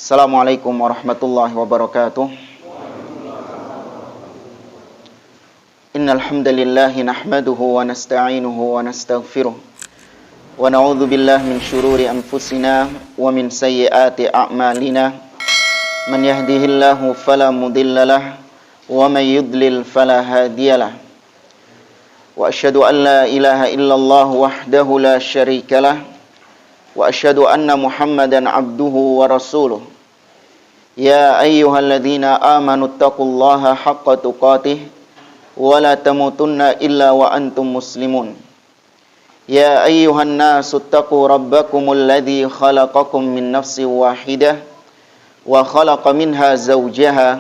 Assalamualaikum warahmatullahi wabarakatuh. Innal hamdalillah nahmaduhu wa nasta'inuhu wa nastaghfiruh wa na'udzu billahi min shururi anfusina wa min sayyiati a'malina. Man yahdihillahu fala mudhillalah wa may yudlil fala hadiyalah. Wa asyhadu an la ilaha illallah wahdahu la syarikalah wa asyhadu anna Muhammadan abduhu wa rasuluh. Ya ayyuhalladzina amanu taqullaha haqqa tuqatih wa la tamutunna illa wa antum muslimun. Ya ayyuhan nasu taqu rabbakumul ladzi khalaqakum min nafsin wahidah wa khalaqa minha zawjaha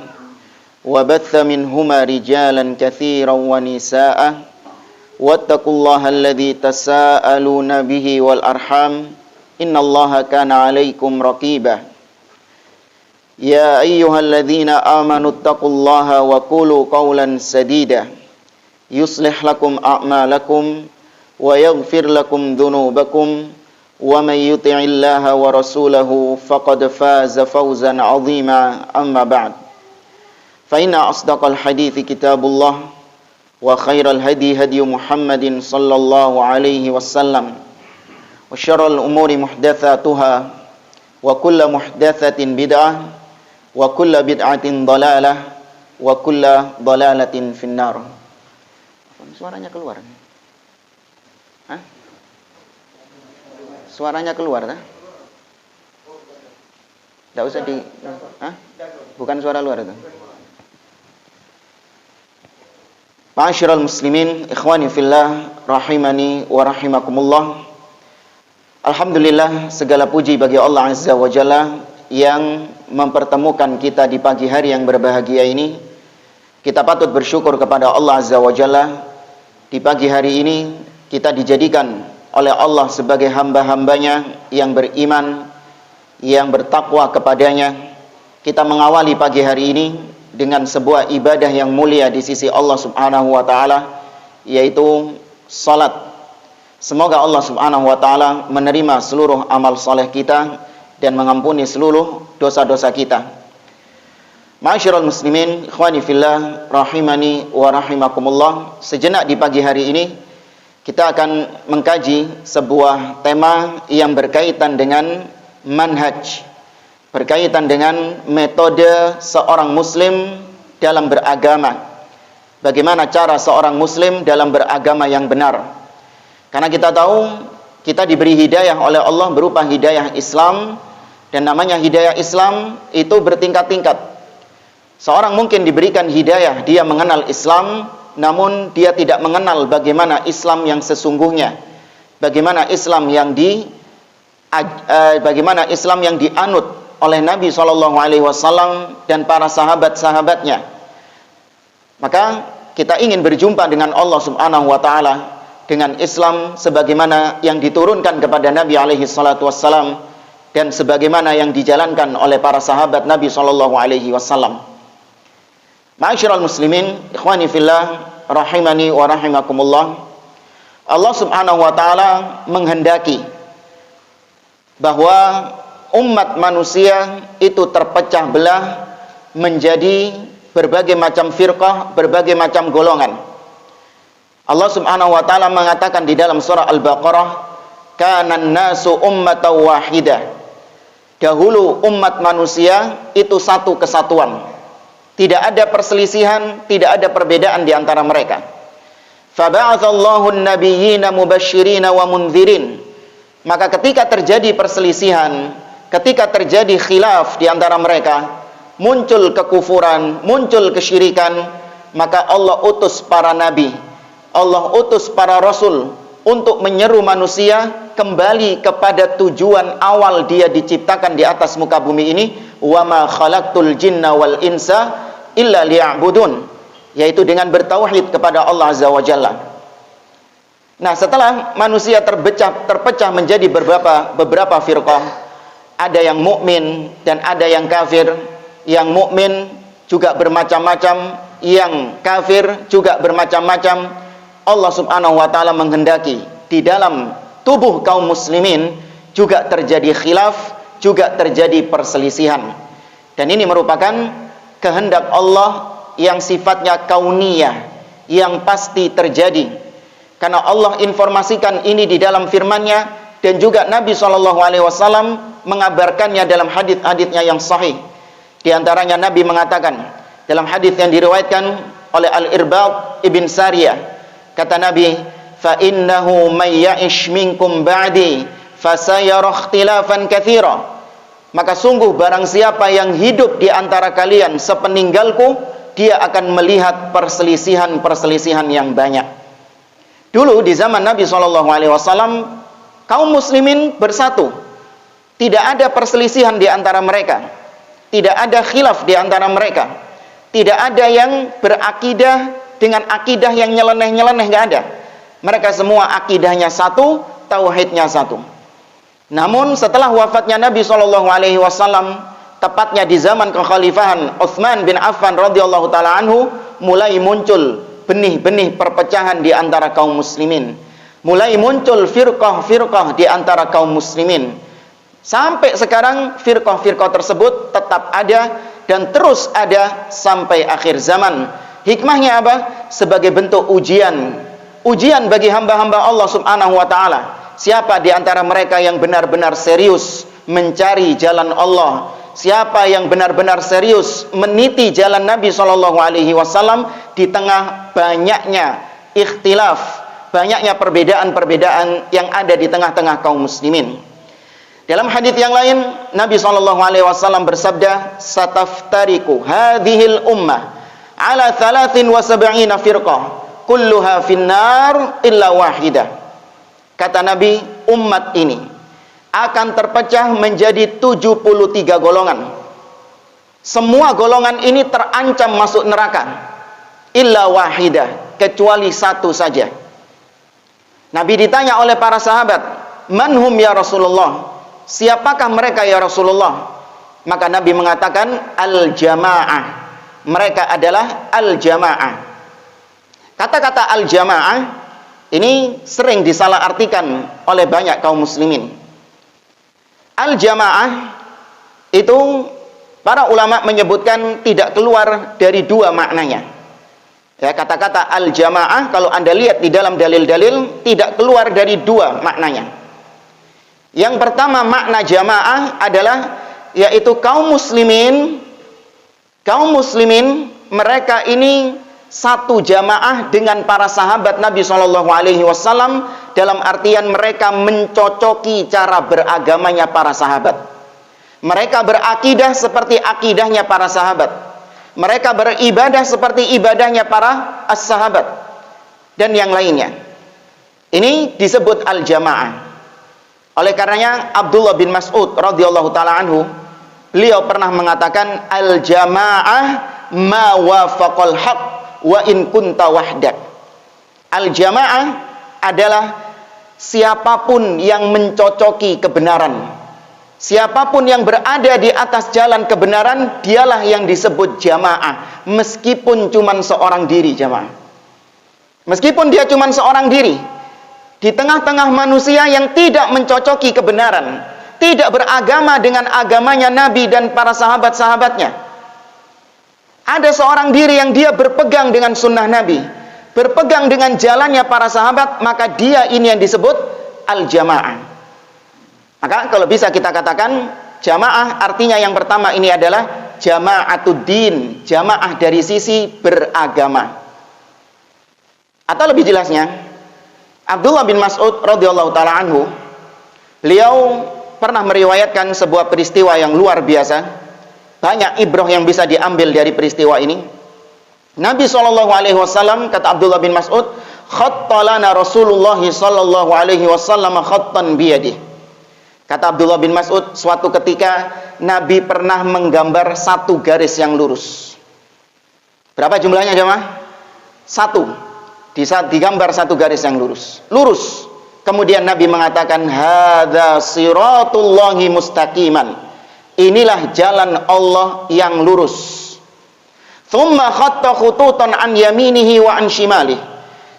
wa batha minhuma rijalan katsiran wa nisaa'a wattaqullaha alladzi tasaaluna bihi wal arham innallaha kana 'alaikum raqiba. Ya ayyuhalladzina amanu taqullaha wa qulu qawlan sadida yuslih lakum a'malakum wa yaghfir lakum dhunubakum wa may yuti'illaha wa rasulahu faqad faza fawzan 'azima amma ba'd. Fa inna asdaqal hadithi kitabullah wa khairal hadi hadi Muhammadin sallallahu alaihi wasallam wa syarrul umuri muhdatsatuha wa kullu muhdatsatin bid'ah wa kullu bid'atin dhalalah wa kullu dhalalatin finnar. Suaranya keluar. Hah? Suaranya keluar dah? Enggak usah di hah? Bukan suara luar itu. Ma'asyiral muslimin, ikhwani fillah, rahimani wa rahimakumullah. Alhamdulillah, segala puji bagi Allah Azza wa Jalla yang mempertemukan kita di pagi hari yang berbahagia ini. Kita patut bersyukur kepada Allah Azza wa Jalla. Di pagi hari ini kita dijadikan oleh Allah sebagai hamba-hambanya yang beriman, yang bertakwa kepadanya. Kita mengawali pagi hari ini dengan sebuah ibadah yang mulia di sisi Allah Subhanahu wa taala, yaitu salat. Semoga Allah Subhanahu wa taala menerima seluruh amal saleh kita dan mengampuni seluruh dosa-dosa kita. Ma'asyiral muslimin, ikhwani fillah, rahimani wa rahimakumullah. Sejenak di pagi hari ini kita akan mengkaji sebuah tema yang berkaitan dengan manhaj, berkaitan dengan metode seorang muslim dalam beragama. Bagaimana cara seorang muslim dalam beragama yang benar? Karena kita tahu kita diberi hidayah oleh Allah berupa hidayah Islam. Dan namanya hidayah Islam itu bertingkat-tingkat. Seorang mungkin diberikan hidayah, dia mengenal Islam, namun dia tidak mengenal bagaimana Islam yang sesungguhnya. Bagaimana Islam yang dianut oleh Nabi SAW dan para sahabat-sahabatnya. Maka kita ingin berjumpa dengan Allah Subhanahu wa taala dengan Islam sebagaimana yang diturunkan kepada Nabi SAW dan sebagaimana yang dijalankan oleh para sahabat Nabi SAW. Ma'asyiral muslimin, ikhwani fillah, rahimani wa rahimakumullah. Allah Subhanahu wa taala menghendaki bahwa umat manusia itu terpecah belah menjadi berbagai macam firqah, berbagai macam golongan. Allah Subhanahu wa taala mengatakan di dalam surah Al-Baqarah, "Kanan nasu ummatan wahidah." Dahulu umat manusia itu satu kesatuan. Tidak ada perselisihan, tidak ada perbedaan di antara mereka. Faba'atsallahu an-nabiyyina mubashshirina wa mundhirin. Maka ketika terjadi perselisihan, ketika terjadi khilaf di antara mereka, muncul kekufuran, muncul kesyirikan, maka Allah utus para nabi, Allah utus para rasul untuk menyeru manusia kembali kepada tujuan awal dia diciptakan di atas muka bumi ini. Wa ma khalaqtul jinna wal insa illa liya'budun, yaitu dengan bertauhid kepada Allah Azza wa Jalla. Nah, setelah manusia terpecah menjadi beberapa firqah, ada yang mukmin dan ada yang kafir. Yang mukmin juga bermacam-macam, yang kafir juga bermacam-macam. Allah Subhanahu wa taala menghendaki di dalam tubuh kaum muslimin juga terjadi khilaf, juga terjadi perselisihan. Dan ini merupakan kehendak Allah yang sifatnya kauniyah, yang pasti terjadi. Karena Allah informasikan ini di dalam firman-Nya, dan juga Nabi SAW mengabarkannya dalam hadits-haditsnya yang sahih. Di antaranya Nabi mengatakan dalam hadits yang diriwayatkan oleh Al-Irbad ibn Sariyah, kata Nabi, fa innahu may ya'ish minkum ba'di fasayara ikhtilafan katsira. Maka sungguh barang siapa yang hidup di antara kalian sepeninggalku, dia akan melihat perselisihan-perselisihan yang banyak. Dulu di zaman Nabi SAW, kaum muslimin bersatu. Tidak ada perselisihan di antara mereka. Tidak ada khilaf di antara mereka. Tidak ada yang berakidah dengan akidah yang nyeleneh-nyeleneh, nggak ada. Mereka semua akidahnya satu, tauhidnya satu. Namun setelah wafatnya Nabi SAW, tepatnya di zaman kekhalifahan Utsman bin Affan radhiyallahu taala anhu, mulai muncul benih-benih perpecahan di antara kaum muslimin. Mulai muncul firqah-firqah di antara kaum muslimin. Sampai sekarang firqah-firqah tersebut tetap ada dan terus ada sampai akhir zaman. Hikmahnya apa? Sebagai bentuk ujian. Ujian bagi hamba-hamba Allah Subhanahu wa taala. Siapa di antara mereka yang benar-benar serius mencari jalan Allah? Siapa yang benar-benar serius meniti jalan Nabi SAW di tengah banyaknya ikhtilaf, banyaknya perbedaan-perbedaan yang ada di tengah-tengah kaum muslimin. Dalam hadits yang lain, Nabi SAW bersabda, "Sataftariku hadhil ummah ala 73 firqah, kulluha finnar illa wahidah." Kata Nabi, umat ini akan terpecah menjadi 73 golongan. Semua golongan ini terancam masuk neraka, illa wahidah, kecuali satu saja. Nabi ditanya oleh para sahabat, "Manhum ya Rasulullah?" Siapakah mereka ya Rasulullah? Maka Nabi mengatakan, al-jamaah. Mereka adalah al-jamaah. Kata-kata al-jamaah ini sering disalahartikan oleh banyak kaum muslimin. Al-jamaah itu para ulama menyebutkan tidak keluar dari dua maknanya. Ya, kata-kata al-jamaah kalau Anda lihat di dalam dalil-dalil tidak keluar dari dua maknanya. Yang pertama makna jamaah adalah yaitu kaum muslimin mereka ini satu jamaah dengan para sahabat Nabi SAW, dalam artian mereka mencocoki cara beragamanya para sahabat. Mereka berakidah seperti akidahnya para sahabat. Mereka beribadah seperti ibadahnya para as-sahabat dan yang lainnya. Ini disebut al-jamaah. Oleh karenanya Abdullah bin Mas'ud radhiyallahu taala anhu, beliau pernah mengatakan, al-jamaah ma wafaqal haq wa in kunta wahdak. Al-jamaah adalah siapapun yang mencocoki kebenaran. Siapapun yang berada di atas jalan kebenaran, dialah yang disebut jamaah, meskipun cuman seorang diri jamaah. Meskipun dia cuman seorang diri di tengah-tengah manusia yang tidak mencocoki kebenaran, tidak beragama dengan agamanya Nabi dan para sahabat-sahabatnya. Ada seorang diri yang dia berpegang dengan sunnah Nabi, berpegang dengan jalannya para sahabat, maka dia ini yang disebut al-jamaah. Maka kalau bisa kita katakan jamaah artinya yang pertama ini adalah jama'atuddin, jamaah dari sisi beragama. Atau lebih jelasnya, Abdullah bin Mas'ud radhiyallahu taala anhu, beliau pernah meriwayatkan sebuah peristiwa yang luar biasa. Banyak ibrah yang bisa diambil dari peristiwa ini. Nabi SAW, kata Abdullah bin Mas'ud, khattalana Rasulullah SAW khattan biyadih. Kata Abdullah bin Mas'ud, suatu ketika Nabi pernah menggambar satu garis yang lurus. Berapa jumlahnya jemaah? Satu. Digambar satu garis yang lurus. Lurus. Kemudian Nabi mengatakan, hadza siratullahi mustaqiman. Inilah jalan Allah yang lurus. Tsumma khatta khututan an yaminihi wa an shimalihi.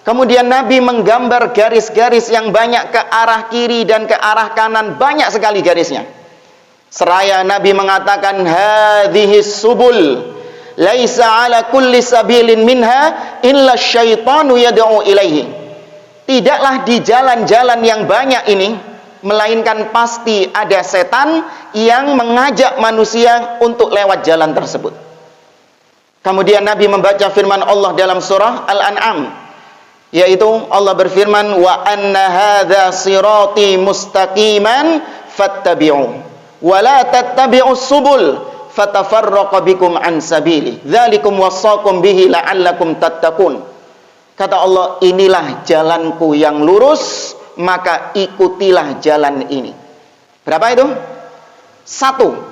Kemudian Nabi menggambar garis-garis yang banyak ke arah kiri dan ke arah kanan, banyak sekali garisnya. Seraya Nabi mengatakan, hadhihi subul laisa ala kulli sabilin minha illa syaitanu yad'u ilaihi. Tidaklah di jalan-jalan yang banyak ini, melainkan pasti ada setan yang mengajak manusia untuk lewat jalan tersebut. Kemudian Nabi membaca firman Allah dalam surah Al-An'am, yaitu Allah berfirman, wa anna hadza sirati mustaqiman fattabi'u wa la tattabi'us subul fatafarraqa bikum an sabili dzalikum wasaqum bihi la'allakum tattaqun. Kata Allah, inilah jalanku yang lurus, maka ikutilah jalan ini. Berapa itu? 1.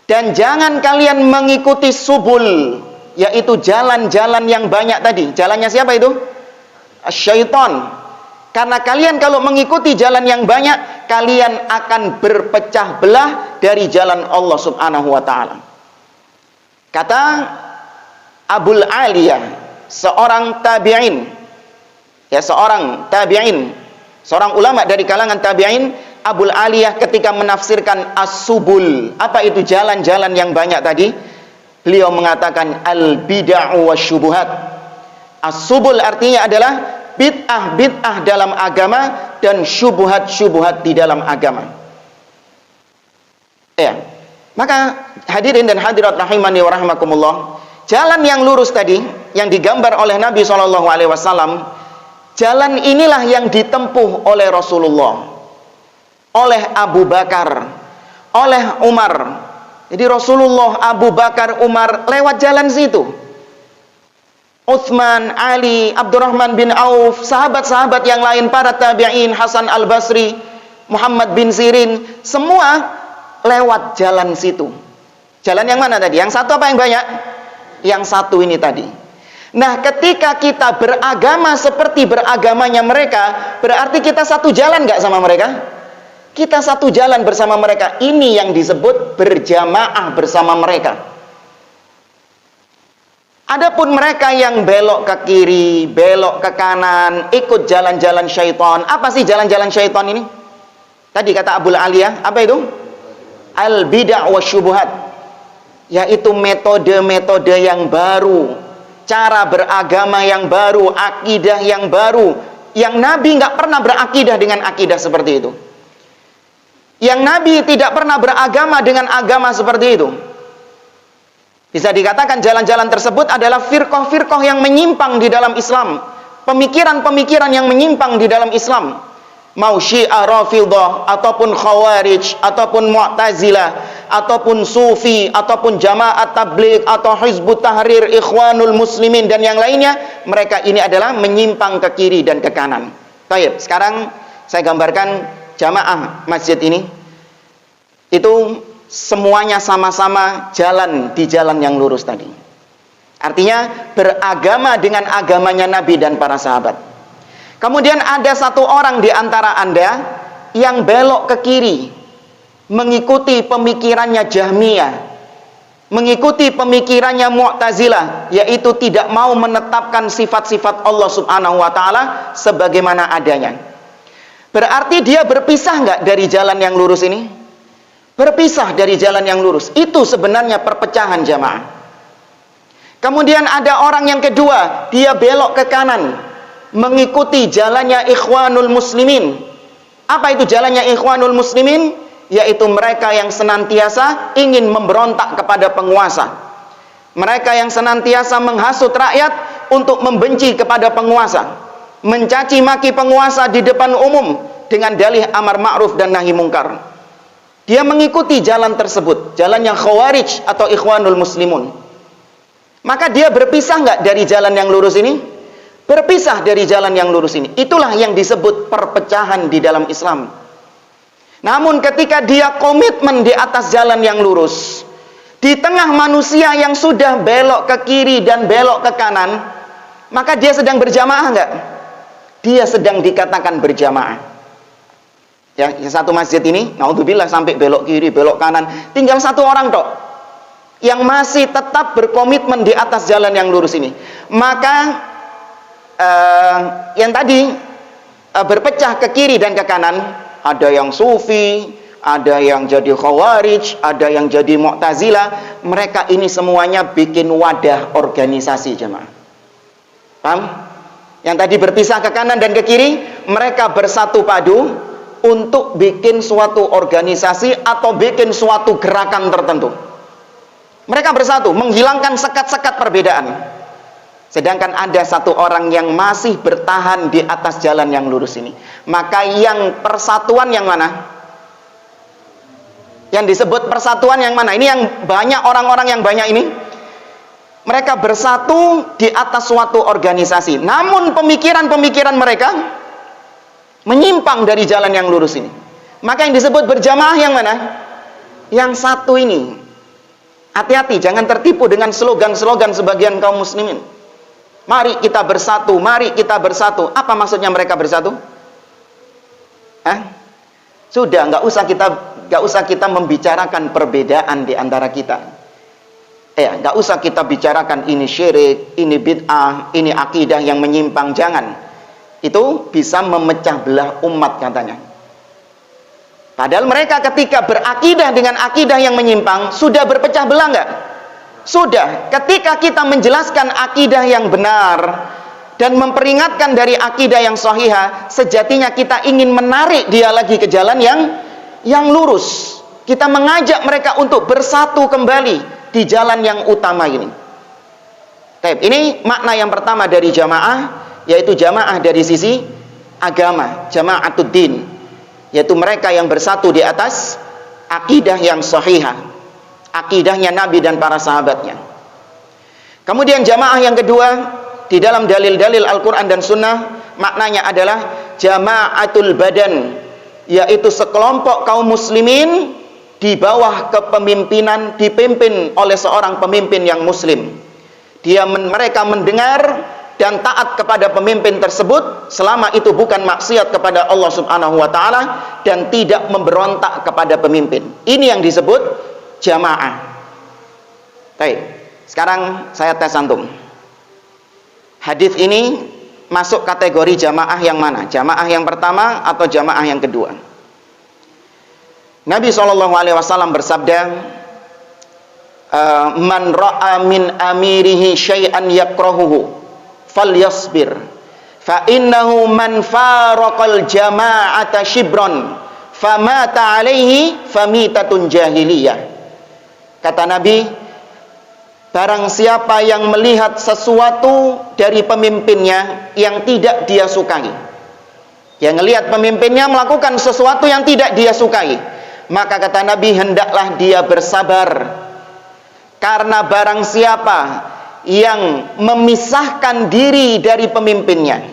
Dan jangan kalian mengikuti subul, yaitu jalan-jalan yang banyak tadi. Jalannya siapa itu? Syaitan. Karena kalian kalau mengikuti jalan yang banyak, kalian akan berpecah belah dari jalan Allah Subhanahu wa ta'ala. Kata Abul Aliyah, seorang tabi'in, seorang ulama dari kalangan tabi'in, Abul Aliyah ketika menafsirkan as-subul, apa itu jalan-jalan yang banyak tadi? Beliau mengatakan al-bid'ah wa syubuhat. As-subul artinya adalah bid'ah dalam agama dan syubhat di dalam agama. Ya. Maka hadirin dan hadirat rahimani wa rahimakumullah, jalan yang lurus tadi yang digambar oleh Nabi SAW, jalan inilah yang ditempuh oleh Rasulullah, oleh Abu Bakar, oleh Umar. Jadi Rasulullah, Abu Bakar, Umar lewat jalan situ. Utsman, Ali, Abdurrahman bin Auf, sahabat-sahabat yang lain, para tabi'in, Hasan al-Basri, Muhammad bin Sirin, semua lewat jalan situ. Jalan yang mana tadi? Yang satu apa yang banyak? Yang satu ini tadi. Nah, ketika kita beragama seperti beragamanya mereka, berarti kita satu jalan nggak sama mereka? Kita satu jalan bersama mereka. Ini yang disebut berjamaah bersama mereka. Adapun mereka yang belok ke kiri, belok ke kanan, ikut jalan-jalan syaitan. Apa sih jalan-jalan syaitan ini? Tadi kata Abul Aliyah, apa itu? Al-bid'ah wa syubuhat. Yaitu metode-metode yang baru, cara beragama yang baru, akidah yang baru, yang Nabi nggak pernah berakidah dengan akidah seperti itu. Yang Nabi tidak pernah beragama dengan agama seperti itu. Bisa dikatakan jalan-jalan tersebut adalah firqah-firqah yang menyimpang di dalam Islam, pemikiran-pemikiran yang menyimpang di dalam Islam. Mau Syiah Rafidhah, ataupun Khawarij, ataupun Mu'tazilah, ataupun Sufi, ataupun Jamaat Tabligh, atau Hizbut Tahrir, Ikhwanul Muslimin, dan yang lainnya, mereka ini adalah menyimpang ke kiri dan ke kanan. Baik, sekarang saya gambarkan jamaah masjid ini. Itu semuanya sama-sama jalan di jalan yang lurus tadi. Artinya beragama dengan agamanya Nabi dan para sahabat. Kemudian ada satu orang di antara Anda yang belok ke kiri, mengikuti pemikirannya Jahmiyah, mengikuti pemikirannya Mu'tazilah, yaitu tidak mau menetapkan sifat-sifat Allah Subhanahu wa ta'ala sebagaimana adanya. Berarti dia berpisah nggak dari jalan yang lurus ini? Berpisah dari jalan yang lurus. Itu sebenarnya perpecahan jamaah. Kemudian ada orang yang kedua, dia belok ke kanan, mengikuti jalannya Ikhwanul Muslimin. Apa itu jalannya Ikhwanul Muslimin? Yaitu mereka yang senantiasa ingin memberontak kepada penguasa. Mereka yang senantiasa menghasut rakyat untuk membenci kepada penguasa, mencaci maki penguasa di depan umum dengan dalih amar ma'ruf dan nahi mungkar. Dia mengikuti jalan tersebut, jalan yang Khawarij atau Ikhwanul Muslimun. Maka dia berpisah nggak dari jalan yang lurus ini? Berpisah dari jalan yang lurus ini. Itulah yang disebut perpecahan di dalam Islam. Namun ketika dia komitmen di atas jalan yang lurus, di tengah manusia yang sudah belok ke kiri dan belok ke kanan, maka dia sedang berjamaah nggak? Dia sedang dikatakan berjamaah. Ya, satu masjid ini, naudzubillah, sampai belok kiri, belok kanan, tinggal satu orang tok yang masih tetap berkomitmen di atas jalan yang lurus ini. Maka yang tadi berpecah ke kiri dan ke kanan, ada yang sufi, ada yang jadi Khawarij, ada yang jadi Mu'tazilah. Mereka ini semuanya bikin wadah organisasi, jemaah. Paham? Yang tadi berpisah ke kanan dan ke kiri, mereka bersatu padu untuk bikin suatu organisasi atau bikin suatu gerakan tertentu. Mereka bersatu, menghilangkan sekat-sekat perbedaan. Sedangkan ada satu orang yang masih bertahan di atas jalan yang lurus ini. Maka yang persatuan yang mana? Yang disebut persatuan yang mana? Ini yang banyak, orang-orang yang banyak ini, mereka bersatu di atas suatu organisasi. Namun pemikiran-pemikiran mereka menyimpang dari jalan yang lurus ini. Maka yang disebut berjamaah yang mana? Yang satu ini. Hati-hati, jangan tertipu dengan slogan-slogan sebagian kaum muslimin. Mari kita bersatu, mari kita bersatu. Apa maksudnya mereka bersatu? Sudah, nggak usah kita membicarakan perbedaan di antara kita. Nggak usah kita bicarakan ini syirik, ini bid'ah, ini akidah yang menyimpang. Jangan. Itu bisa memecah belah umat katanya. Padahal mereka ketika berakidah dengan akidah yang menyimpang, sudah berpecah belah nggak? Sudah. Ketika kita menjelaskan akidah yang benar dan memperingatkan dari akidah yang sahihah, sejatinya kita ingin menarik dia lagi ke jalan yang lurus. Kita mengajak mereka untuk bersatu kembali di jalan yang utama ini. Ini makna yang pertama dari jamaah, yaitu jamaah dari sisi agama, jama'atuddin, yaitu mereka yang bersatu di atas akidah yang sahihah, akidahnya Nabi dan para sahabatnya. Kemudian jamaah yang kedua, di dalam dalil-dalil Al-Quran dan Sunnah, maknanya adalah jama'atul badan, yaitu sekelompok kaum muslimin di bawah kepemimpinan, dipimpin oleh seorang pemimpin yang muslim. Mereka mendengar dan taat kepada pemimpin tersebut selama itu bukan maksiat kepada Allah Subhanahu wa taala dan tidak memberontak kepada pemimpin. Ini yang disebut jamaah. Baik, sekarang saya tes antum. Hadis ini masuk kategori jamaah yang mana? Jamaah yang pertama atau jamaah yang kedua? Nabi SAW bersabda, man ra'a min amirihi syai'an yakrahuhu falyasbir fa innahu man faraqal jama'ata shibran famata alaihi famitatun jahiliyah. Kata Nabi, barang siapa yang melihat sesuatu dari pemimpinnya yang tidak dia sukai, yang melihat pemimpinnya melakukan sesuatu yang tidak dia sukai, maka kata Nabi, hendaklah dia bersabar. Karena barang siapa yang memisahkan diri dari pemimpinnya,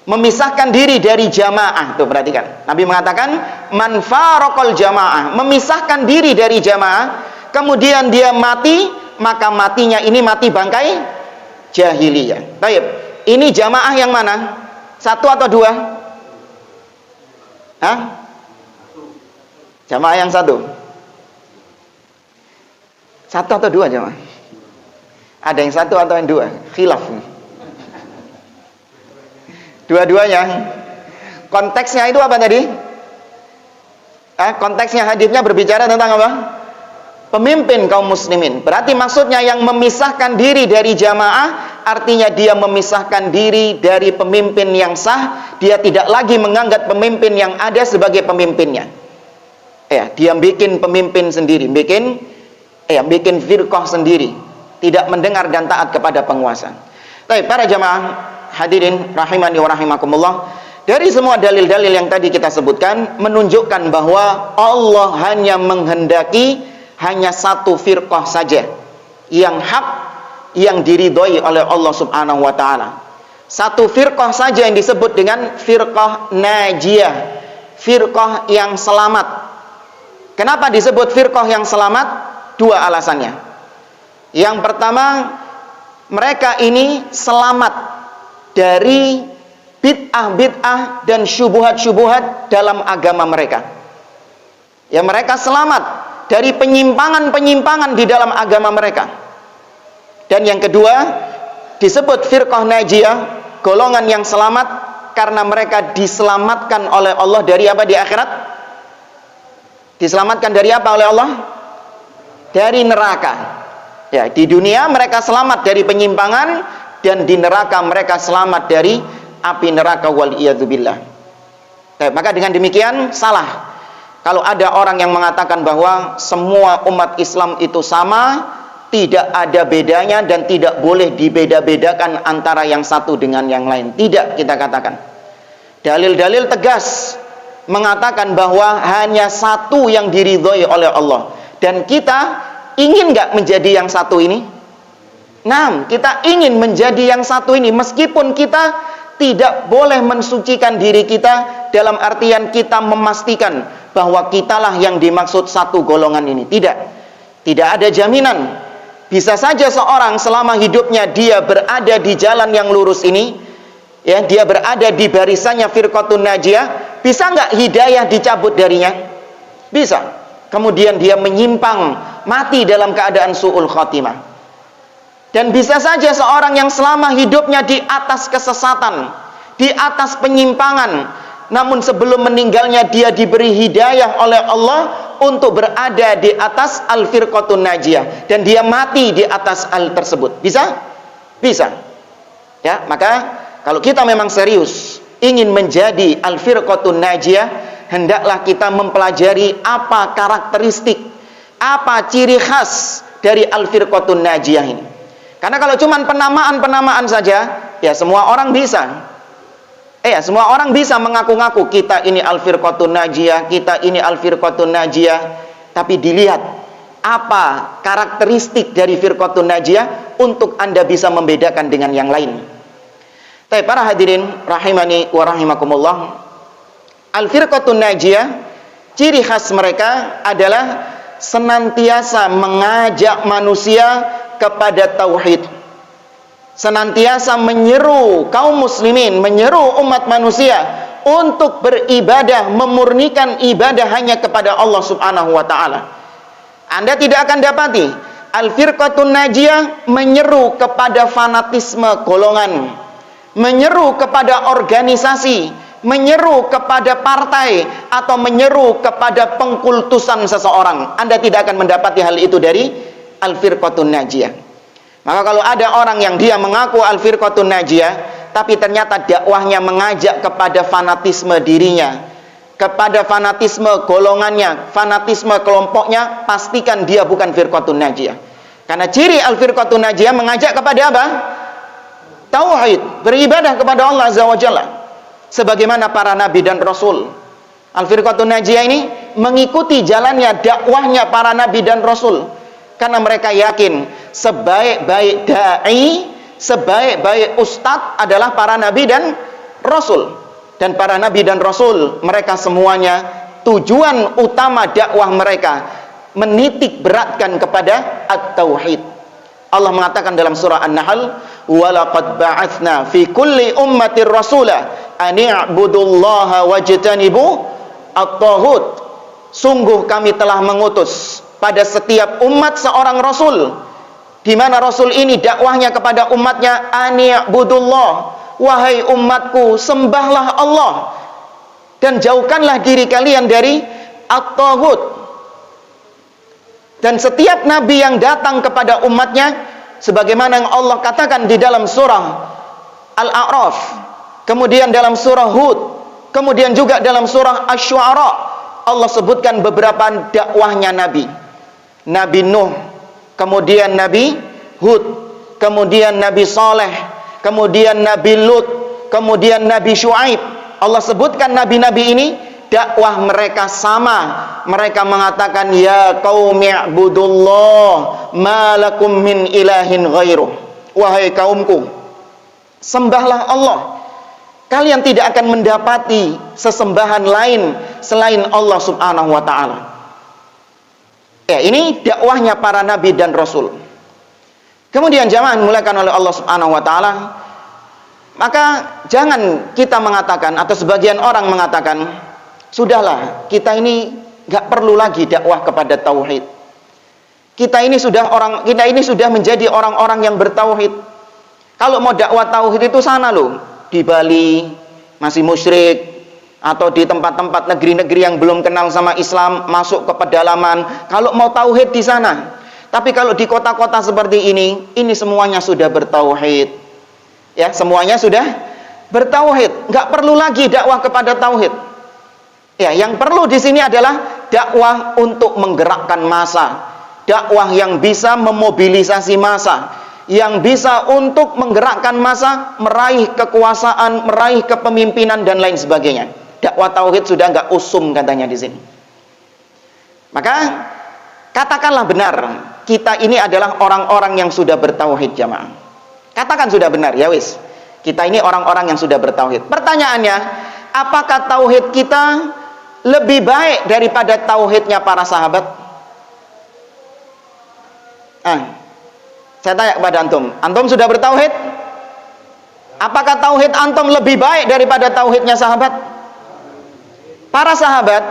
memisahkan diri dari jamaah, tuh perhatikan, Nabi mengatakan man faraqal jamaah, memisahkan diri dari jamaah, kemudian dia mati, maka matinya ini mati bangkai jahiliyah. Baik, ini jamaah yang mana? Satu atau dua? Jamaah yang satu. Satu atau dua jamaah? Ada yang satu atau yang dua? Khilaf. Dua-duanya. Konteksnya itu apa tadi? Konteksnya hadisnya berbicara tentang apa? Pemimpin kaum muslimin. Berarti maksudnya yang memisahkan diri dari jamaah, artinya dia memisahkan diri dari pemimpin yang sah. Dia tidak lagi menganggap pemimpin yang ada sebagai pemimpinnya. Dia bikin pemimpin sendiri, bikin firqah sendiri, tidak mendengar dan taat kepada penguasa. Baik, para jamaah hadirin rahimani wa rahimakumullah, dari semua dalil-dalil yang tadi kita sebutkan menunjukkan bahwa Allah hanya menghendaki hanya satu firqah saja yang hak, yang diridhoi oleh Allah Subhanahu wa taala. Satu firqah saja yang disebut dengan firqah najiyah, firqah yang selamat. Kenapa disebut firqah yang selamat? Dua alasannya. Yang pertama, mereka ini selamat dari bid'ah-bid'ah dan syubuhat-syubuhat dalam agama mereka. Ya, mereka selamat dari penyimpangan-penyimpangan di dalam agama mereka. Dan yang kedua, disebut firqah najiyah, golongan yang selamat, karena mereka diselamatkan oleh Allah dari apa di akhirat? Diselamatkan dari apa oleh Allah? Dari neraka. Ya, di dunia mereka selamat dari penyimpangan, dan di neraka mereka selamat dari api neraka, wal iyadzubillah. Maka dengan demikian salah kalau ada orang yang mengatakan bahwa semua umat Islam itu sama, tidak ada bedanya dan tidak boleh dibeda-bedakan antara yang satu dengan yang lain. Tidak, kita katakan. Dalil-dalil tegas mengatakan bahwa hanya satu yang diridhoi oleh Allah. Dan kita ingin nggak menjadi yang satu ini? Nah, kita ingin menjadi yang satu ini, meskipun kita tidak boleh mensucikan diri kita dalam artian kita memastikan bahwa kitalah yang dimaksud satu golongan ini. Tidak ada jaminan. Bisa saja seorang selama hidupnya dia berada di jalan yang lurus ini, ya, dia berada di barisannya firqatun najiyah, bisa nggak hidayah dicabut darinya? Bisa. Kemudian dia menyimpang, mati dalam keadaan su'ul khotimah. Dan bisa saja seorang yang selama hidupnya di atas kesesatan, di atas penyimpangan, namun sebelum meninggalnya dia diberi hidayah oleh Allah untuk berada di atas al-firqatun najiyah, dan dia mati di atas al tersebut. Bisa? Bisa. Ya, maka kalau kita memang serius ingin menjadi al-firqatun najiyah, hendaklah kita mempelajari apa karakteristik, apa ciri khas dari al-firqatun najiyah ini. Karena kalau cuma penamaan-penamaan saja, ya semua orang bisa. Semua orang bisa mengaku-ngaku kita ini al-firqatun najiyah, kita ini al-firqatun najiyah. Tapi dilihat apa karakteristik dari firqatun najiyah untuk Anda bisa membedakan dengan yang lain. Tapi para hadirin rahimani wa rahimakumullah, al-firqatun najiyah, ciri khas mereka adalah senantiasa mengajak manusia kepada tauhid, senantiasa menyeru kaum muslimin, menyeru umat manusia untuk beribadah, memurnikan ibadah hanya kepada Allah Subhanahu wa taala. Anda tidak akan dapati al-firqatun najiyah menyeru kepada fanatisme golongan, menyeru kepada organisasi, menyeru kepada partai, atau menyeru kepada pengkultusan seseorang. Anda tidak akan mendapati hal itu dari al-firqatun najiyah. Maka kalau ada orang yang dia mengaku al-firqatun najiyah, tapi ternyata dakwahnya mengajak kepada fanatisme dirinya, kepada fanatisme golongannya, fanatisme kelompoknya, pastikan dia bukan firqatun najiyah. Karena ciri al-firqatun najiyah mengajak kepada apa? Tauhid, beribadah kepada Allah Azza wa Jalla, sebagaimana para nabi dan rasul. Al-firqatun najiyah ini mengikuti jalannya dakwahnya para nabi dan rasul, karena mereka yakin sebaik-baik da'i, sebaik-baik ustadz adalah para nabi dan rasul. Dan para nabi dan rasul, mereka semuanya tujuan utama dakwah mereka menitik beratkan kepada at-tauhid. Allah mengatakan dalam surah An-Nahl, "Walaqad ba'atsna fi kulli ummatir rasula an i'budullaha wajtanibu at-taghut." Sungguh kami telah mengutus pada setiap umat seorang rasul, di mana rasul ini dakwahnya kepada umatnya, ani'budullah, wahai umatku, sembahlah Allah dan jauhkanlah diri kalian dari at-taghut. Dan setiap nabi yang datang kepada umatnya, sebagaimana yang Allah katakan di dalam surah Al-A'raf, kemudian dalam surah Hud, kemudian juga dalam surah Asy-Syu'ara, Allah sebutkan beberapa dakwahnya nabi. Nabi Nuh, kemudian Nabi Hud, kemudian Nabi Saleh, kemudian Nabi Lut, kemudian Nabi Syuaib. Allah sebutkan nabi-nabi ini, dakwah mereka sama. Mereka mengatakan, ya qaumi i'budullah ma lakum min ilahin ghairuh. Wahai kaumku, sembahlah Allah. Kalian tidak akan mendapati sesembahan lain selain Allah Subhanahu wa taala. Ya, ini dakwahnya para nabi dan rasul. Kemudian jamaah dimulakan oleh Allah Subhanahu wa taala, maka jangan kita mengatakan, atau sebagian orang mengatakan, sudahlah, kita ini nggak perlu lagi dakwah kepada tauhid. Kita ini sudah menjadi orang-orang yang bertauhid. Kalau mau dakwah tauhid itu sana loh, di Bali masih musyrik, atau di tempat-tempat negeri-negeri yang belum kenal sama Islam, masuk ke pedalaman, kalau mau tauhid di sana. Tapi kalau di kota-kota seperti ini semuanya sudah bertauhid. Ya, semuanya sudah bertauhid, nggak perlu lagi dakwah kepada tauhid. Ya, yang perlu di sini adalah dakwah untuk menggerakkan massa, dakwah yang bisa memobilisasi massa, yang bisa untuk menggerakkan massa, meraih kekuasaan, meraih kepemimpinan dan lain sebagainya. Dakwah tauhid sudah nggak usum katanya di sini. Maka katakanlah benar, kita ini adalah orang-orang yang sudah bertauhid jamaah. Katakan sudah benar, ya wis. Kita ini orang-orang yang sudah bertauhid. Pertanyaannya, apakah tauhid kita lebih baik daripada tauhidnya para sahabat? Saya tanya kepada antum sudah bertauhid? Apakah tauhid antum lebih baik daripada tauhidnya sahabat? Para sahabat,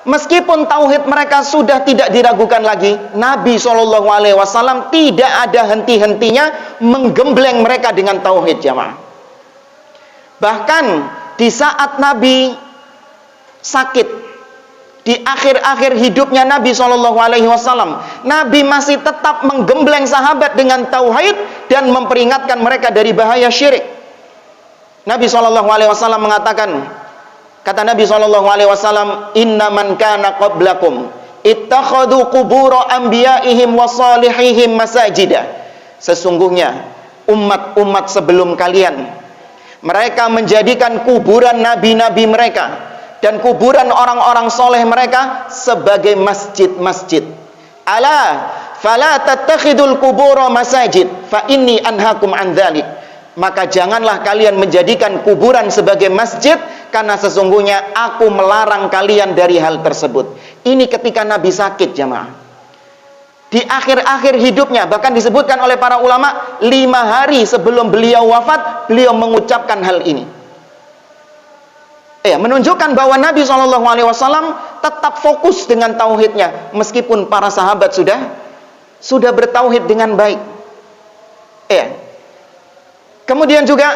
meskipun tauhid mereka sudah tidak diragukan lagi, Nabi SAW tidak ada henti-hentinya menggembleng mereka dengan tauhid jamaah. Bahkan di saat Nabi sakit, di akhir-akhir hidupnya Nabi SAW, Nabi masih tetap menggembleng sahabat dengan tauhid dan memperingatkan mereka dari bahaya syirik. Nabi SAW mengatakan, kata Nabi SAW, inna man kana qablakum ittakhadhu qubura anbiya'ihim wa salihihim masajida. Sesungguhnya umat-umat sebelum kalian, mereka menjadikan kuburan nabi-nabi mereka dan kuburan orang-orang soleh mereka sebagai masjid-masjid. Ala fala tattakhidul qubura masajid fa inni anhakum an dzalik. Maka janganlah kalian menjadikan kuburan sebagai masjid, karena sesungguhnya aku melarang kalian dari hal tersebut. Ini ketika Nabi sakit jamaah. Di akhir-akhir hidupnya, bahkan disebutkan oleh para ulama, 5 hari sebelum beliau wafat, beliau mengucapkan hal ini. Menunjukkan bahwa Nabi SAW tetap fokus dengan tauhidnya, meskipun para sahabat sudah bertauhid dengan baik. Kemudian juga,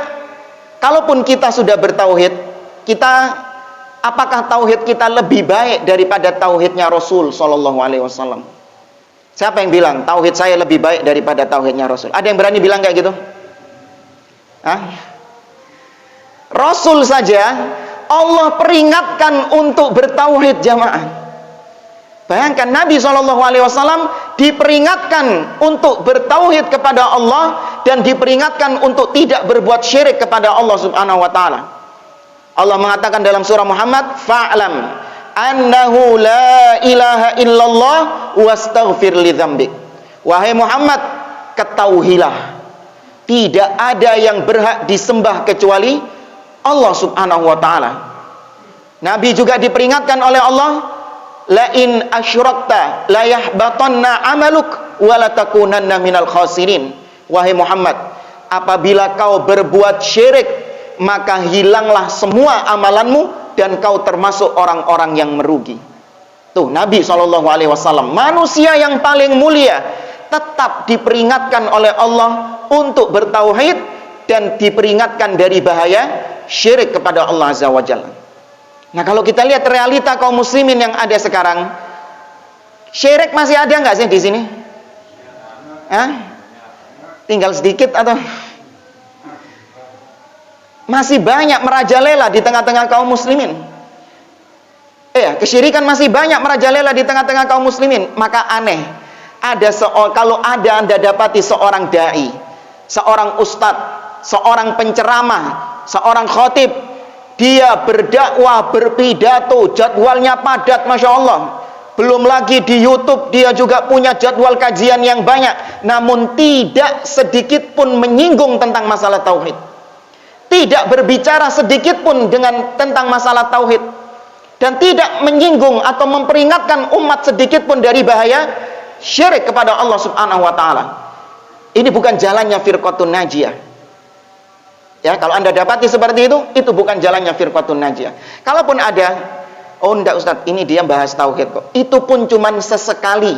kalaupun kita sudah bertauhid, apakah tauhid kita lebih baik daripada tauhidnya Rasul SAW? Siapa yang bilang tauhid saya lebih baik daripada tauhidnya Rasul? Ada yang berani bilang kayak gitu? Rasul saja Allah peringatkan untuk bertauhid jamaah. Bayangkan Nabi SAW diperingatkan untuk bertauhid kepada Allah dan diperingatkan untuk tidak berbuat syirik kepada Allah Subhanahu wa taala. Allah mengatakan dalam surah Muhammad, fa'lam annahu la ilaha illallah wastaghfir li dzambik. Wahai Muhammad, ketahuilah tidak ada yang berhak disembah kecuali Allah Subhanahu wa taala. Nabi juga diperingatkan oleh Allah, la in asyrakta la yahbatanna amaluk wa la takunanna minal khasirin. Wahai Muhammad, apabila kau berbuat syirik, maka hilanglah semua amalanmu dan kau termasuk orang-orang yang merugi. Tuh, Nabi SAW, manusia yang paling mulia, tetap diperingatkan oleh Allah untuk bertauhid dan diperingatkan dari bahaya syirik kepada Allah Azza wa Jalla. Nah, kalau kita lihat realita kaum muslimin yang ada sekarang, syirik masih ada nggak sih di sini? Tinggal sedikit atau masih banyak merajalela di tengah-tengah kaum muslimin? Kesyirikan masih banyak merajalela di tengah-tengah kaum muslimin. Maka aneh, kalau Anda dapati seorang dai, seorang ustadz, seorang penceramah, seorang khatib, dia berdakwah, berpidato, jadwalnya padat, Masya Allah. Belum lagi di YouTube, dia juga punya jadwal kajian yang banyak. Namun tidak sedikit pun menyinggung tentang masalah tauhid. Tidak berbicara sedikit pun tentang masalah tauhid. Dan tidak menyinggung atau memperingatkan umat sedikit pun dari bahaya syirik kepada Allah Subhanahu wa ta'ala. Ini bukan jalannya firqatun najiyah. Ya, kalau Anda dapati seperti itu bukan jalannya firqatun najiyah. Kalaupun ada, enggak Ustaz, ini dia bahas tauhid kok. Itu pun cuman sesekali.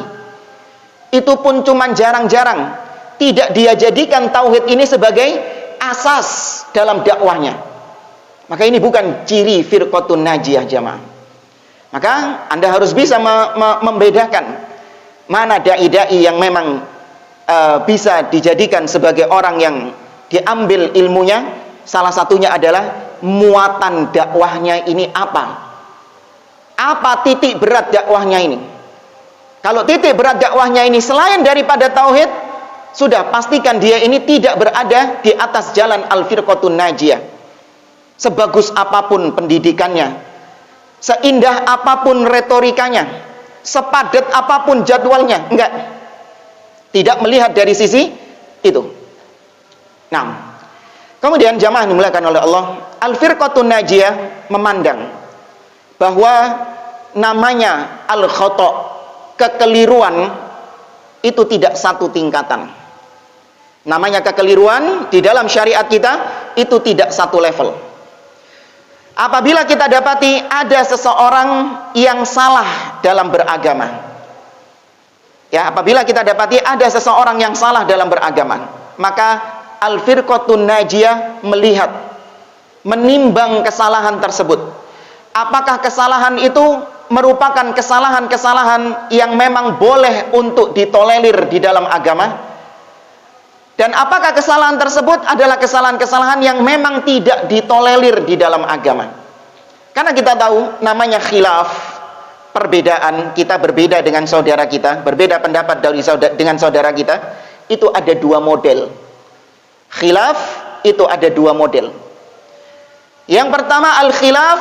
Itu pun cuman jarang-jarang. Tidak dia jadikan tauhid ini sebagai asas dalam dakwahnya. Maka ini bukan ciri firqatun najiyah jamaah. Maka Anda harus bisa membedakan mana dai-dai yang memang bisa dijadikan sebagai orang yang diambil ilmunya. Salah satunya adalah muatan dakwahnya ini apa? Apa titik berat dakwahnya ini? Kalau titik berat dakwahnya ini selain daripada tauhid, sudah pastikan dia ini tidak berada di atas jalan al-firqatun najiyah. Sebagus apapun pendidikannya, seindah apapun retorikanya, sepadat apapun jadwalnya, enggak. Tidak melihat dari sisi itu. Nah, kemudian jamaah dimuliakan oleh Allah, al-firqatun najiyah memandang bahwa namanya al-khata', kekeliruan, itu tidak satu tingkatan. Namanya kekeliruan di dalam syariat kita itu tidak satu level. Apabila kita dapati ada seseorang yang salah dalam beragama, ya, apabila kita dapati ada seseorang yang salah dalam beragama, maka al-firqatun najiyah melihat, menimbang kesalahan tersebut. Apakah kesalahan itu merupakan kesalahan-kesalahan yang memang boleh untuk ditolerir di dalam agama? Dan apakah kesalahan tersebut adalah kesalahan-kesalahan yang memang tidak ditolerir di dalam agama? Karena kita tahu namanya khilaf, perbedaan, kita berbeda dengan saudara kita, berbeda pendapat dengan saudara kita, itu ada dua model. Khilaf itu ada dua model. Yang pertama al-khilaf,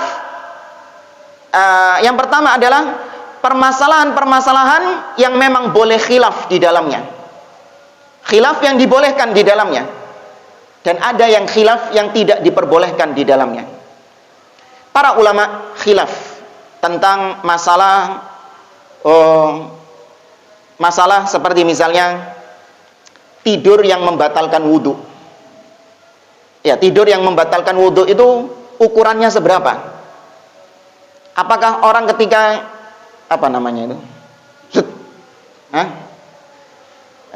yang pertama adalah permasalahan-permasalahan yang memang boleh khilaf di dalamnya. Khilaf yang dibolehkan di dalamnya. Dan ada yang khilaf yang tidak diperbolehkan di dalamnya. Para ulama khilaf tentang masalah seperti misalnya tidur yang membatalkan wudhu. Ya, tidur yang membatalkan wudhu itu ukurannya seberapa? Apakah orang ketika apa namanya itu?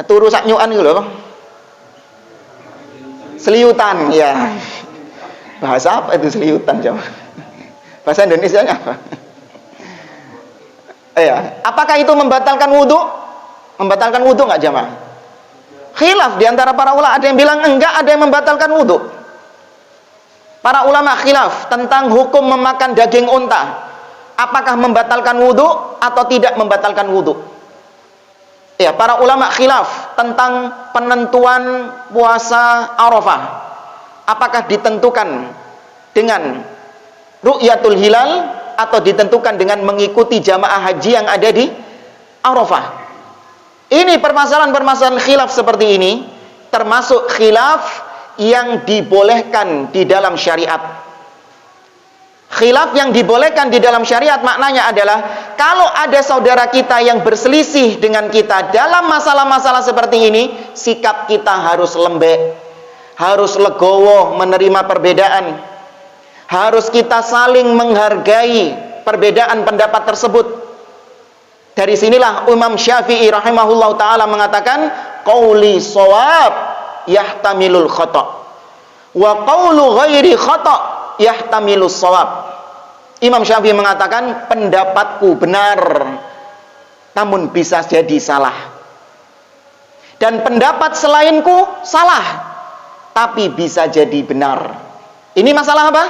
Turu sak nyuan gitu loh. Seliutan, ya. Bahasa apa itu seliutan, coba? Bahasa Indonesianya apa? Ya, apakah itu membatalkan wudhu? Membatalkan wudhu nggak jamaah? Khilaf di antara para ulama, ada yang bilang enggak, ada yang membatalkan wudhu. Para ulama khilaf tentang hukum memakan daging unta. Apakah membatalkan wudhu atau tidak membatalkan wudhu? Ya, para ulama khilaf tentang penentuan puasa Arafah. Apakah ditentukan dengan ru'yatul hilal atau ditentukan dengan mengikuti jamaah haji yang ada di Arafah? Ini permasalahan-permasalahan khilaf seperti ini termasuk khilaf yang dibolehkan di dalam syariat. Khilaf yang dibolehkan di dalam syariat maknanya adalah kalau ada saudara kita yang berselisih dengan kita dalam masalah-masalah seperti ini, sikap kita harus lembek, harus legowo menerima perbedaan, harus kita saling menghargai perbedaan pendapat tersebut. Dari sinilah Imam Syafi'i rahimahullah ta'ala mengatakan qauli shawab yahtamilul khata' wa qaulu ghairi khata' yahtamilus shawab. Imam Syafi'i mengatakan pendapatku benar namun bisa jadi salah, dan pendapat selainku salah tapi bisa jadi benar. Ini masalah apa?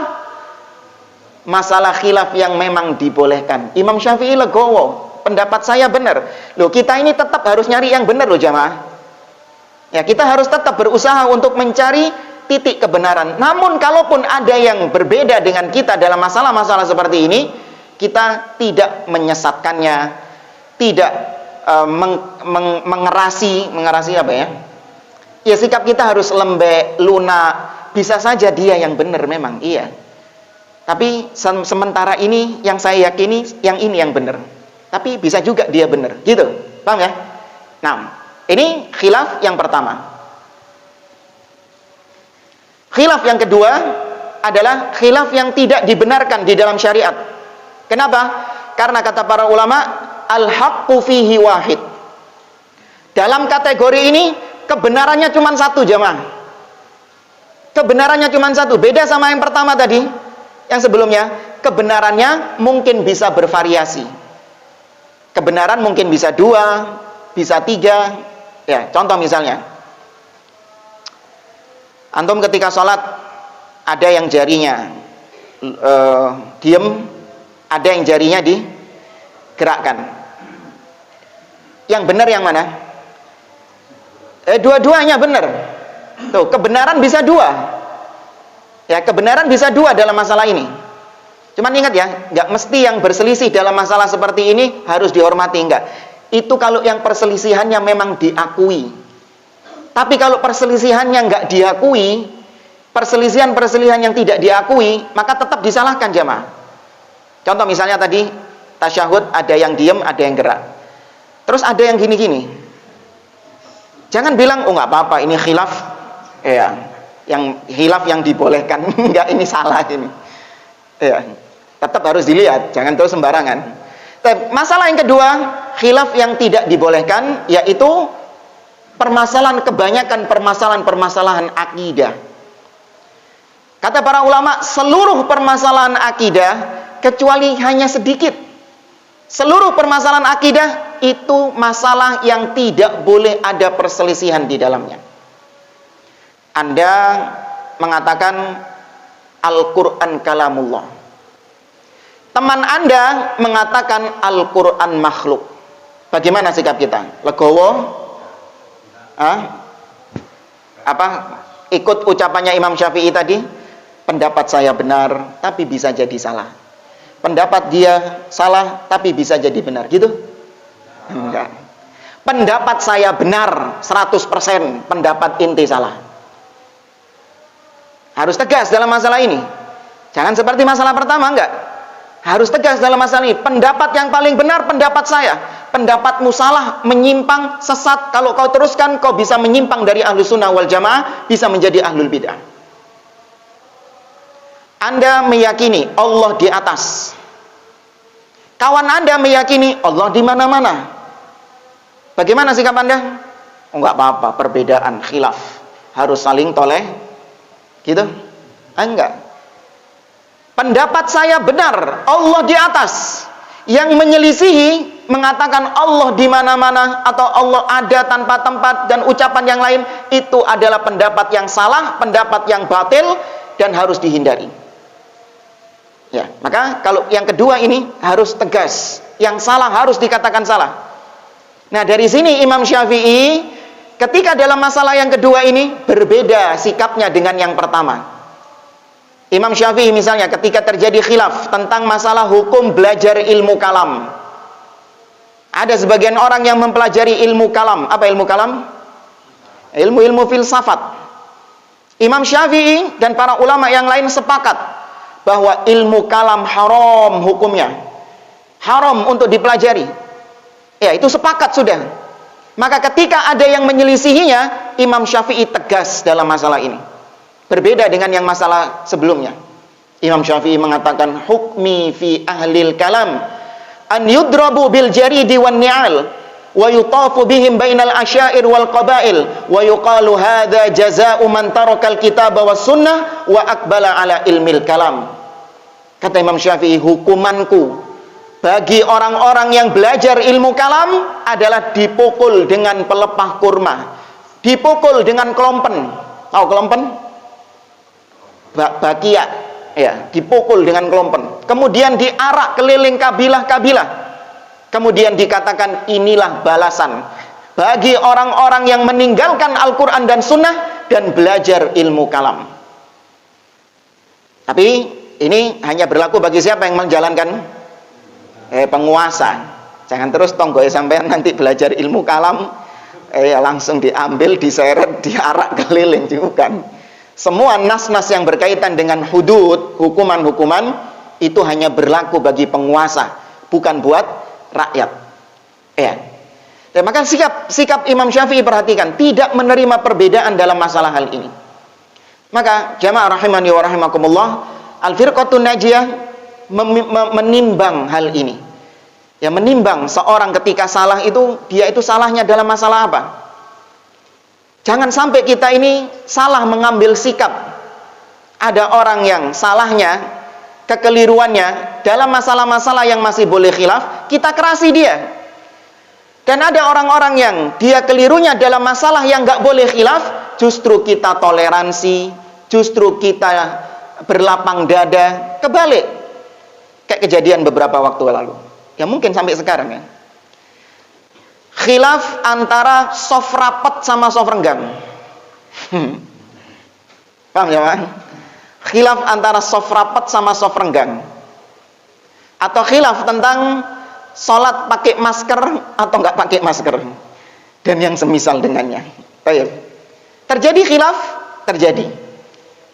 Masalah khilaf yang memang dibolehkan. Imam Syafi'i legowo, pendapat saya benar. Loh, kita ini tetap harus nyari yang benar loh jamaah. Ya, kita harus tetap berusaha untuk mencari titik kebenaran. Namun kalaupun ada yang berbeda dengan kita dalam masalah-masalah seperti ini, kita tidak menyesatkannya, tidak mengerasi apa ya? Ya, sikap kita harus lembek, lunak. Bisa saja dia yang benar memang, iya. Tapi sementara ini yang saya yakini yang ini yang benar. Tapi bisa juga dia benar, gitu. Paham ya? Nah, ini khilaf yang pertama. Khilaf yang kedua adalah khilaf yang tidak dibenarkan di dalam syariat. Kenapa? Karena kata para ulama, al-haqqu fihi wahid. Dalam kategori ini kebenarannya cuma satu jamaah. Kebenarannya cuma satu. Beda sama yang pertama tadi. Yang sebelumnya, kebenarannya mungkin bisa bervariasi. Kebenaran mungkin bisa 2, bisa 3. Ya, contoh misalnya, antum ketika sholat ada yang jarinya diem, ada yang jarinya digerakkan. Yang benar yang mana? Dua-duanya benar. Tuh, kebenaran bisa 2. Ya, kebenaran bisa 2 dalam masalah ini. Cuman ingat ya, nggak mesti yang berselisih dalam masalah seperti ini harus dihormati, enggak. Itu kalau yang perselisihannya memang diakui. Tapi kalau perselisihannya nggak diakui, perselisihan yang tidak diakui, maka tetap disalahkan jamaah. Contoh misalnya tadi, tasyahud ada yang diem, ada yang gerak. Terus ada yang gini-gini. Jangan bilang, oh nggak apa-apa, ini khilaf. Ya, yang khilaf yang dibolehkan. Enggak, ini salah ini. Ya, tetap harus dilihat, jangan terus sembarangan. Masalah yang kedua, khilaf yang tidak dibolehkan, yaitu kebanyakan permasalahan akidah. Kata para ulama, seluruh permasalahan akidah kecuali hanya sedikit. Seluruh permasalahan akidah itu masalah yang tidak boleh ada perselisihan di dalamnya. Anda mengatakan Al-Quran kalamullah. Teman Anda mengatakan Al-Quran makhluk. Bagaimana sikap kita? Legowo? Ikut ucapannya Imam Syafi'i tadi? Pendapat saya benar, tapi bisa jadi salah. Pendapat dia salah, tapi bisa jadi benar. Gitu? Enggak. Pendapat saya benar 100%, pendapat inti salah. Harus tegas dalam masalah ini. Jangan seperti masalah pertama, enggak. Harus tegas dalam masalah ini. Pendapat yang paling benar, pendapat saya. Pendapatmu salah, menyimpang, sesat. Kalau kau teruskan, kau bisa menyimpang dari Ahlus Sunnah wal Jamaah, bisa menjadi Ahlul Bid'ah. Anda meyakini Allah di atas. Kawan Anda meyakini Allah di mana-mana. Bagaimana sikap Anda? Oh, enggak apa-apa, perbedaan, khilaf. Harus saling gitu? Enggak. Pendapat saya benar, Allah di atas. Yang menyelisihi mengatakan Allah di mana-mana atau Allah ada tanpa tempat dan ucapan yang lain, itu adalah pendapat yang salah, pendapat yang batil dan harus dihindari. Ya, maka kalau yang kedua ini harus tegas. Yang salah harus dikatakan salah. Nah, dari sini Imam Syafi'i ketika dalam masalah yang kedua ini berbeda sikapnya dengan yang pertama. Imam Syafi'i misalnya ketika terjadi khilaf tentang masalah hukum belajar ilmu kalam. Ada sebagian orang yang mempelajari ilmu kalam. Apa ilmu kalam? Ilmu-ilmu filsafat. Imam Syafi'i dan para ulama yang lain sepakat bahwa ilmu kalam haram hukumnya. Haram untuk dipelajari. Ya, itu sepakat sudah. Maka ketika ada yang menyelisihinya, Imam Syafi'i tegas dalam masalah ini. Berbeda dengan yang masalah sebelumnya. Imam Syafi'i mengatakan, hukmi fi ahlil kalam an yudrabu bil jaridi wan ni'al wa yutafu bihim bainal asyair wal qabail wa yuqalu hadza jazaa'u man tarakal kitaba was sunnah wa aqbala ala ilmil kalam. Kata Imam Syafi'i, hukumanku bagi orang-orang yang belajar ilmu kalam adalah dipukul dengan pelepah kurma, dipukul dengan kelompen. Tahu kelompen? Bakia, ya, dipukul dengan kelompen. Kemudian diarak keliling kabilah-kabilah. Kemudian dikatakan inilah balasan bagi orang-orang yang meninggalkan Al-Quran dan Sunnah dan belajar ilmu kalam. Tapi ini hanya berlaku bagi siapa yang menjalankan penguasa. Jangan terus tonggoy sampean nanti belajar ilmu kalam langsung diambil, diseret, diarak keliling, bukan. Semua nas-nas yang berkaitan dengan hudud, hukuman-hukuman itu hanya berlaku bagi penguasa, bukan buat rakyat. Ya. Dan maka sikap Imam Syafi'i perhatikan, tidak menerima perbedaan dalam masalah hal ini. Maka jamaah rahimani wa rahimakumullah, Al-Firqatun Najiyah menimbang hal ini. Ya, menimbang seorang ketika salah itu, dia itu salahnya dalam masalah apa? Jangan sampai kita ini salah mengambil sikap. Ada orang yang salahnya kekeliruannya dalam masalah-masalah yang masih boleh khilaf, kita kerasi dia. Dan ada orang-orang yang dia kelirunya dalam masalah yang nggak boleh khilaf, justru kita toleransi, justru kita berlapang dada. Kebalik, kayak kejadian beberapa waktu lalu, ya mungkin sampai sekarang ya, khilaf antara soft rapat sama soft renggang. Paham ya, Pak? Khilaf antara soft rapat sama soft renggang. Atau khilaf tentang sholat pakai masker atau nggak pakai masker, dan yang semisal dengannya. Baik. Terjadi khilaf, terjadi.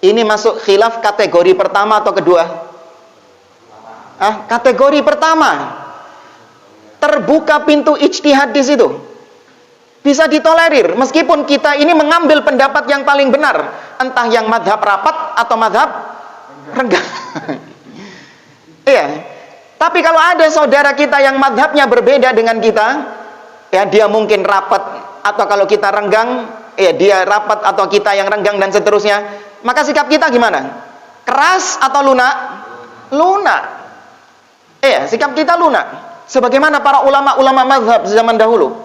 Ini masuk khilaf kategori pertama atau kedua? Kategori pertama. Terbuka pintu ijtihad di situ. Bisa ditolerir meskipun kita ini mengambil pendapat yang paling benar, entah yang madhab rapat atau madhab renggang. Iya. Tapi kalau ada saudara kita yang madhabnya berbeda dengan kita, ya dia mungkin rapat, atau kalau kita renggang, ya dia rapat atau kita yang renggang dan seterusnya, maka sikap kita gimana? Keras atau lunak? Lunak. Sikap kita lunak. Sebagaimana para ulama-ulama mazhab zaman dahulu.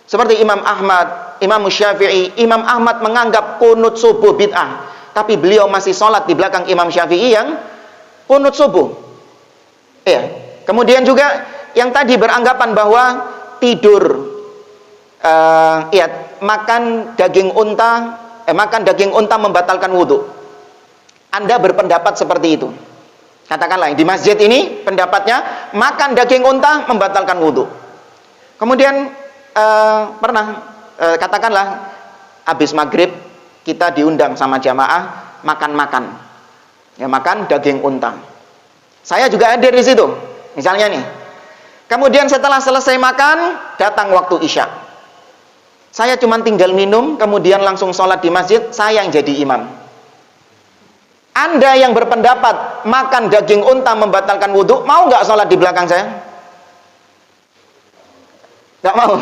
Seperti Imam Ahmad, Imam Syafi'i. Imam Ahmad menganggap kunut subuh bid'ah, tapi beliau masih sholat di belakang Imam Syafi'i yang kunut subuh. Kemudian juga yang tadi beranggapan bahwa tidur, makan daging unta membatalkan wudhu. Anda berpendapat seperti itu. Katakanlah di masjid ini pendapatnya makan daging unta membatalkan wudhu. Kemudian katakanlah habis maghrib kita diundang sama jamaah makan daging unta. Saya juga hadir di situ, misalnya nih. Kemudian setelah selesai makan, datang waktu isya. Saya cuma tinggal minum, kemudian langsung sholat di masjid, saya yang jadi imam. Anda yang berpendapat makan daging unta membatalkan wudhu, mau nggak sholat di belakang saya? Nggak mau.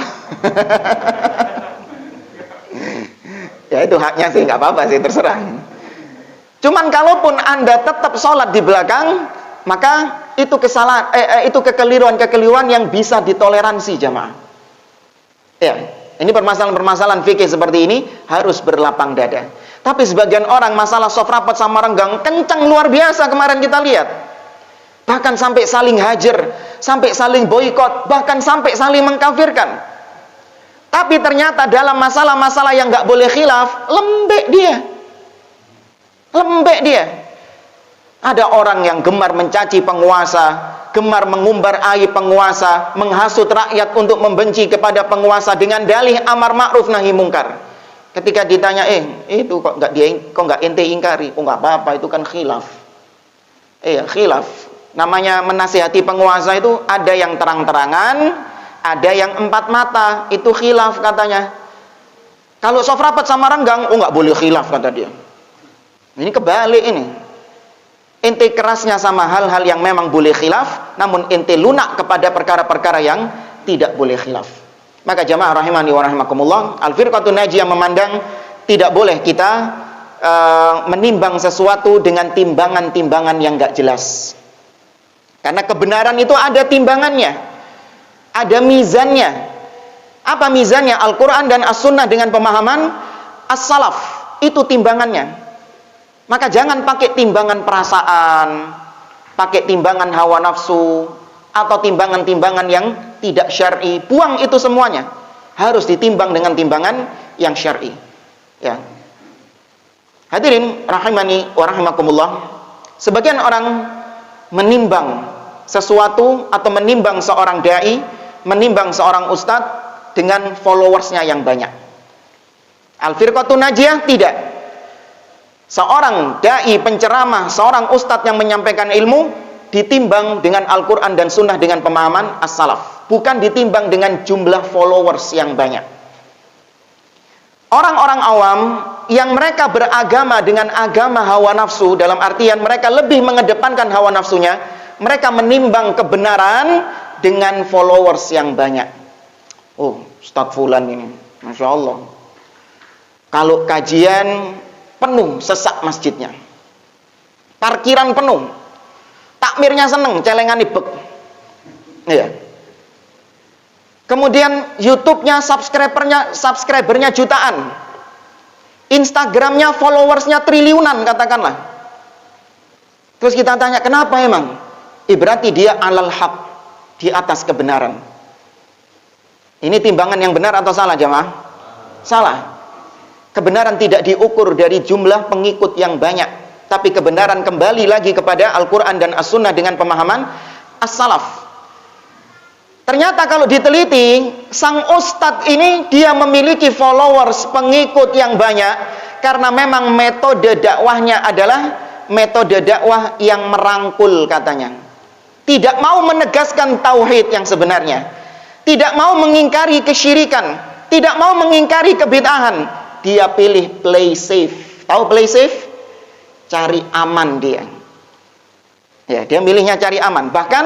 Ya itu haknya sih, nggak apa-apa sih, terserah. Cuman kalaupun Anda tetap sholat di belakang, maka itu kesalahan, itu kekeliruan yang bisa ditoleransi jamaah. Ya, ini permasalahan fikih seperti ini harus berlapang dada. Tapi sebagian orang masalah soft rapat sama renggang kencang luar biasa kemarin kita lihat. Bahkan sampai saling hajar, sampai saling boikot, bahkan sampai saling mengkafirkan. Tapi ternyata dalam masalah-masalah yang nggak boleh khilaf, lembek dia. Ada orang yang gemar mencaci penguasa, gemar mengumbar aib penguasa, menghasut rakyat untuk membenci kepada penguasa dengan dalih amar ma'ruf nahi mungkar. Ketika ditanya, itu kok nggak ente ingkari? Oh nggak apa-apa, itu kan khilaf. Khilaf. Namanya menasihati penguasa itu ada yang terang-terangan, ada yang empat mata, itu khilaf katanya. Kalau soft rapat sama renggang, nggak boleh khilaf kata dia. Ini kebalik ini. Ente kerasnya sama hal-hal yang memang boleh khilaf, namun ente lunak kepada perkara-perkara yang tidak boleh khilaf. Maka jamaah rahimani wa rahimakumullah, al-firqatun najiyah memandang tidak boleh kita menimbang sesuatu dengan timbangan-timbangan yang enggak jelas. Karena kebenaran itu ada timbangannya, ada mizannya. Apa mizannya? Al-Quran dan As-Sunnah dengan pemahaman As-Salaf, itu timbangannya. Maka jangan pakai timbangan perasaan, pakai timbangan hawa nafsu, atau timbangan-timbangan yang tidak syar'i. Buang itu semuanya. Harus ditimbang dengan timbangan yang syar'i. Ya. Hadirin rahimani wa rahimakumullah. Sebagian orang menimbang sesuatu atau menimbang seorang dai, menimbang seorang ustadz dengan followersnya yang banyak. Al-firqatun najiyah tidak. Seorang dai penceramah, seorang ustadz yang menyampaikan ilmu ditimbang dengan Al-Quran dan Sunnah dengan pemahaman as-salaf, bukan ditimbang dengan jumlah followers yang banyak. Orang-orang awam yang mereka beragama dengan agama hawa nafsu, dalam artian mereka lebih mengedepankan hawa nafsunya, mereka menimbang kebenaran dengan followers yang banyak. Oh, Ustadz Fulan ini, Masya Allah, kalau kajian penuh sesak masjidnya, parkiran penuh. takmirnya seneng, celengan ibek. Iya. Kemudian YouTube-nya subscribernya jutaan. Instagram-nya followersnya triliunan katakanlah. Terus kita tanya, kenapa emang? Berarti dia alal haq, di atas kebenaran. Ini timbangan yang benar atau salah jamaah? Salah. Kebenaran tidak diukur dari jumlah pengikut yang banyak, tapi kebenaran kembali lagi kepada Al-Quran dan As-Sunnah dengan pemahaman As-Salaf. Ternyata kalau diteliti, sang ustadz ini dia memiliki followers, pengikut yang banyak, karena memang metode dakwahnya adalah metode dakwah yang merangkul katanya. Tidak mau menegaskan tauhid yang sebenarnya. Tidak mau mengingkari kesyirikan, tidak mau mengingkari kebid'ahan. Dia pilih play safe. Tahu play safe? Cari aman dia. Ya, dia milihnya cari aman. Bahkan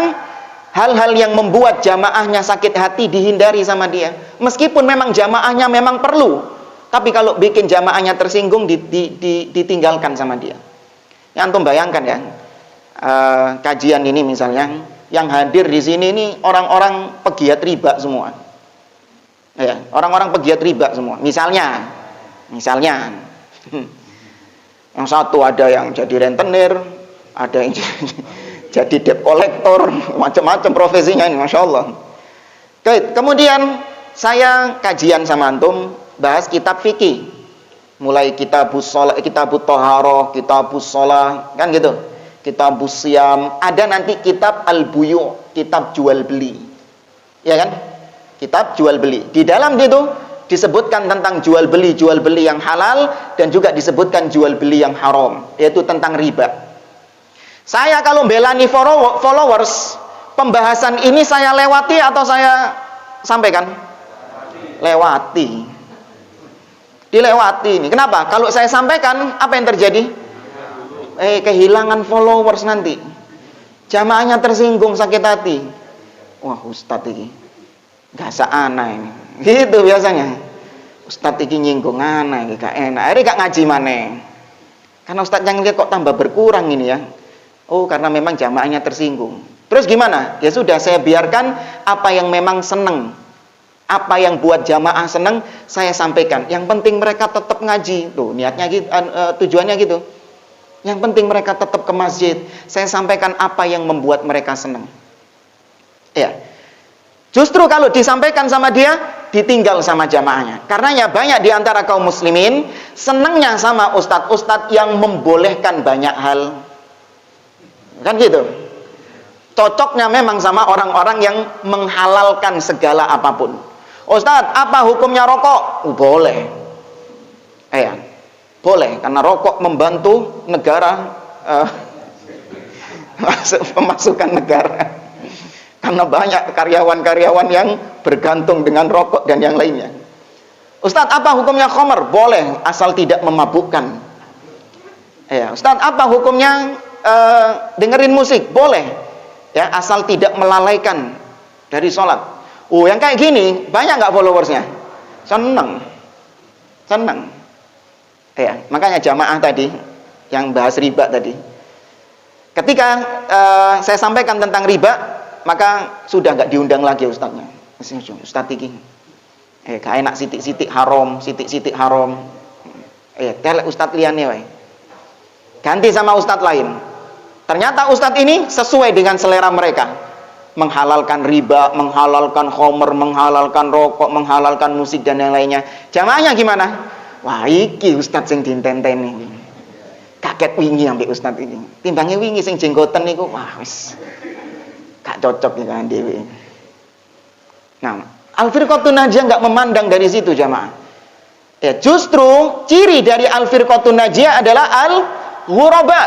hal-hal yang membuat jamaahnya sakit hati dihindari sama dia. Meskipun memang jamaahnya memang perlu, tapi kalau bikin jamaahnya tersinggung ditinggalkan sama dia. Ya, antum bayangkan ya, kajian ini misalnya, yang hadir di sini ini orang-orang pegiat riba semua. Ya, orang-orang pegiat riba semua. Misalnya, yang satu ada yang jadi rentenir, ada yang jadi debt collector, macam-macam profesinya ini, masya Allah. Kemudian saya kajian sama antum, bahas kitab fikih, mulai kitabus sholat, kitabut toharoh, kitabus sholat, kan gitu. Kitabus siam, ada nanti kitab al-buyu, kitab jual beli, ya kan? Kitab jual beli. Di dalam itu disebutkan tentang jual beli yang halal, dan juga disebutkan jual beli yang haram, yaitu tentang riba. Saya kalau belani followers, pembahasan ini saya lewati atau saya sampaikan? Lewati. Dilewati ini. Kenapa? Kalau saya sampaikan, apa yang terjadi? Kehilangan followers nanti. Jamaahnya tersinggung, sakit hati. Wah, ustadz ini gak seana ini. Gitu biasanya. Ustadz ini nyinggung ana ini gak enak. Akhirnya gak ngaji maneh. Karena ustadz yang lihat kok tambah berkurang ini ya. Oh, karena memang jamaahnya tersinggung. Terus gimana? Ya sudah, saya biarkan apa yang memang seneng, apa yang buat jamaah seneng, saya sampaikan. Yang penting mereka tetap ngaji. Tuh, niatnya gitu, tujuannya gitu. Yang penting mereka tetap ke masjid. Saya sampaikan apa yang membuat mereka seneng. Ya. Justru kalau disampaikan sama dia, ditinggal sama jamaahnya. Karenanya banyak di antara kaum muslimin senengnya sama ustadz-ustadz yang membolehkan banyak hal. Kan gitu. Cocoknya memang sama orang-orang yang menghalalkan segala apapun. Ustadz, apa hukumnya rokok? Boleh. Boleh, karena rokok membantu negara pemasukan negara. Karena banyak karyawan-karyawan yang bergantung dengan rokok dan yang lainnya. Ustadz, apa hukumnya khamr? Boleh, asal tidak memabukkan. Ustadz, apa hukumnya dengerin musik? Boleh, ya, asal tidak melalaikan dari sholat. Yang kayak gini banyak nggak followersnya? Seneng. Ya, makanya jamaah tadi yang bahas riba tadi, ketika saya sampaikan tentang riba, maka sudah nggak diundang lagi ustadznya. Ustadz ini gak enak sitik-sitik haram. Telek ustadz liane wae. Ganti sama ustadz lain. Ternyata ustadz ini sesuai dengan selera mereka. Menghalalkan riba, menghalalkan khamr, menghalalkan rokok, menghalalkan musik dan yang lainnya. Jamaahnya gimana? Wah, iki ustadz sing ditenteni. Kaget wingi ambek ustadz ini. Timbangnya wingi sing jenggoten niku, wah wis gak cocok iki kan dhewe. Nah, Al-Firqatun Najiyah enggak memandang dari situ jamaah. Ya, justru ciri dari Al-Firqatun Najiyah adalah al-ghuraba.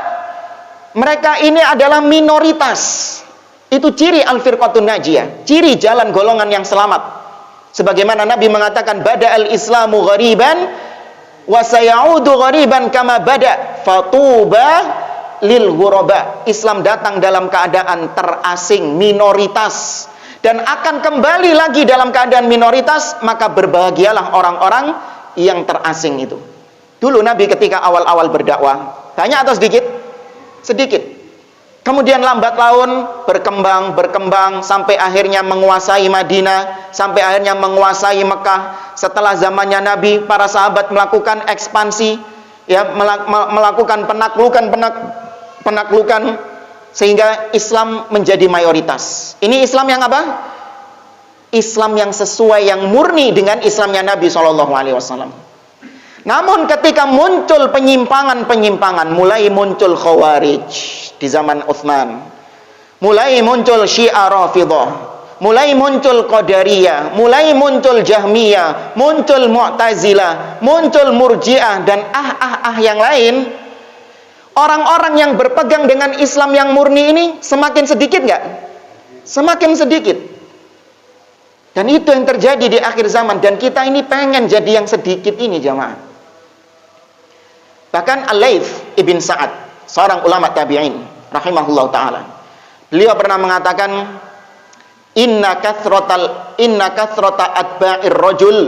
Mereka ini adalah minoritas. Itu ciri Al-Firqatun Najiyah, ciri jalan golongan yang selamat. Sebagaimana Nabi mengatakan, bada'al islamu ghariban wa sayaudu ghariban kama bada, fatuba lil ghuraba. Islam datang dalam keadaan terasing, minoritas, dan akan kembali lagi dalam keadaan minoritas, maka berbahagialah orang-orang yang terasing itu. Dulu Nabi ketika awal-awal berdakwah, banyak atau sedikit? Sedikit. Kemudian lambat laun berkembang sampai akhirnya menguasai Madinah, sampai akhirnya menguasai Mekah. Setelah zamannya Nabi, para sahabat melakukan ekspansi, ya, melakukan penaklukan sehingga Islam menjadi mayoritas. Ini Islam yang apa? Islam yang sesuai, yang murni dengan Islamnya Nabi SAW. Namun ketika muncul penyimpangan-penyimpangan, mulai muncul Khawarij di zaman Utsman, mulai muncul Syiah Rafidhah, mulai muncul Qadariyah, mulai muncul Jahmiyah, muncul Mu'tazilah, muncul Murji'ah, dan yang lain. Orang-orang yang berpegang dengan Islam yang murni ini semakin sedikit nggak? Semakin sedikit. Dan itu yang terjadi di akhir zaman. Dan kita ini pengen jadi yang sedikit ini, jamaah. Bahkan Al-Laits ibn Sa'ad, seorang ulama tabi'in rahimahullah ta'ala, beliau pernah mengatakan, inna kathrata atba'ir rajul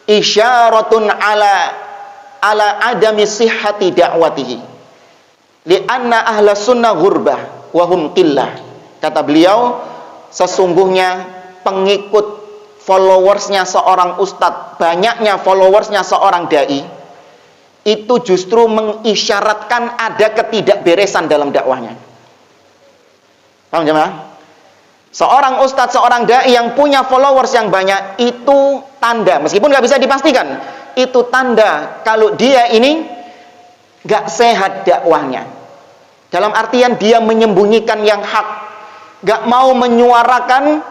isyaratun ala adami sihhati da'watihi li'anna ahla sunnah ghurbah wahum qillah. Kata beliau, sesungguhnya pengikut followersnya seorang ustadz, banyaknya followersnya seorang da'i, itu justru mengisyaratkan ada ketidakberesan dalam dakwahnya. Paham jemaah? Seorang ustadz, seorang dai yang punya followers yang banyak, itu tanda, meskipun nggak bisa dipastikan, itu tanda kalau dia ini nggak sehat dakwahnya. Dalam artian dia menyembunyikan yang hak, nggak mau menyuarakan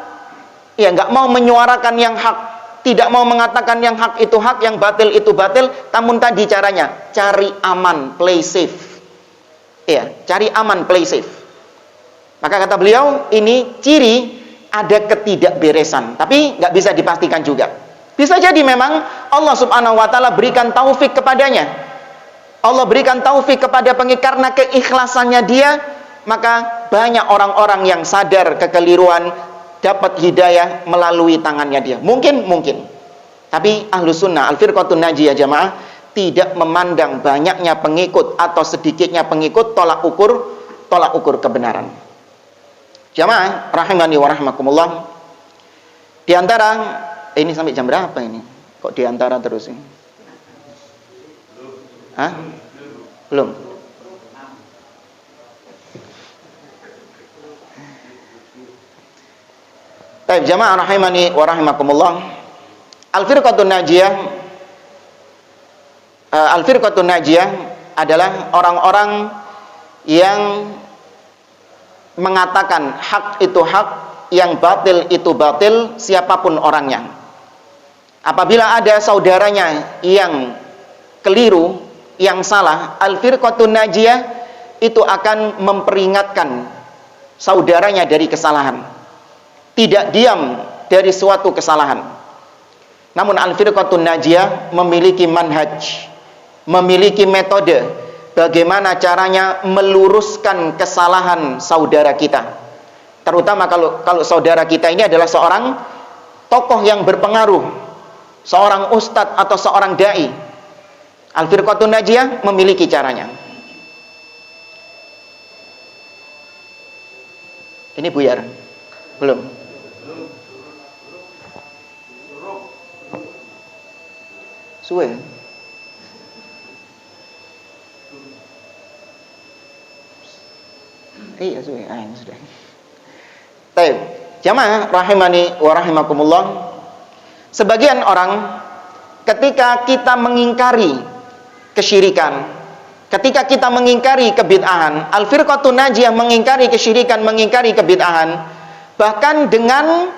yang hak, tidak mau mengatakan yang hak itu hak, yang batil itu batil. Namun tadi caranya, cari aman, play safe. Ya, cari aman, play safe. Maka kata beliau, ini ciri ada ketidakberesan, tapi nggak bisa dipastikan juga. Bisa jadi memang Allah subhanahu wa ta'ala berikan taufik kepadanya. Allah berikan taufik kepada pengikut karena keikhlasannya dia, maka banyak orang-orang yang sadar kekeliruan, dapat hidayah melalui tangannya dia. Mungkin. Tapi ahlu sunnah, al-firqatun najiyah jamaah, tidak memandang banyaknya pengikut atau sedikitnya pengikut tolak ukur kebenaran. Jamaah rahimani wa rahimakumullah. Di antara ini sampai jam berapa ini? Kok di antara terus ini? Hah? Belum. Baik, jamaah rahimani wa rahimakumullah. Al-firqatun najiyah adalah orang-orang yang mengatakan hak itu hak, yang batil itu batil, siapapun orangnya. Apabila ada saudaranya yang keliru, yang salah, al-firqatun najiyah itu akan memperingatkan saudaranya dari kesalahan, tidak diam dari suatu kesalahan. Namun al-firqatun najiyah memiliki manhaj, memiliki metode bagaimana caranya meluruskan kesalahan saudara kita. Terutama kalau saudara kita ini adalah seorang tokoh yang berpengaruh, seorang ustadz atau seorang dai. Al-firqatun najiyah memiliki caranya. Ini buyar? Belum? Suwe. Iya suwe. Sudah. Baik, jamaah rahimani wa rahimakumullah. Sebagian orang ketika kita mengingkari kesyirikan, ketika kita mengingkari kebid'ahan, al-firqatun najiyah mengingkari kesyirikan, mengingkari kebid'ahan, bahkan dengan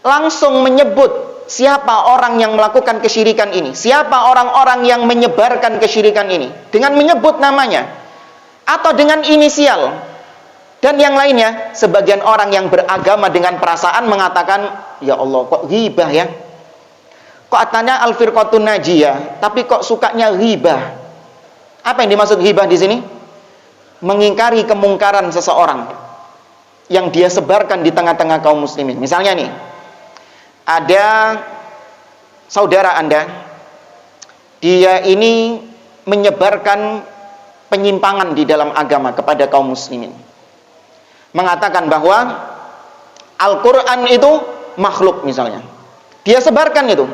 langsung menyebut siapa orang yang melakukan kesyirikan ini, siapa orang-orang yang menyebarkan kesyirikan ini, dengan menyebut namanya atau dengan inisial dan yang lainnya. Sebagian orang yang beragama dengan perasaan mengatakan, ya Allah, kok ghibah ya, kok katanya al-firqatun najiyah tapi kok sukanya ghibah. Apa yang dimaksud ghibah di sini? Mengingkari kemungkaran seseorang yang dia sebarkan di tengah-tengah kaum muslimin. Misalnya nih, ada saudara Anda, dia ini menyebarkan penyimpangan di dalam agama kepada kaum muslimin. Mengatakan bahwa Al-Quran itu makhluk misalnya. Dia sebarkan itu.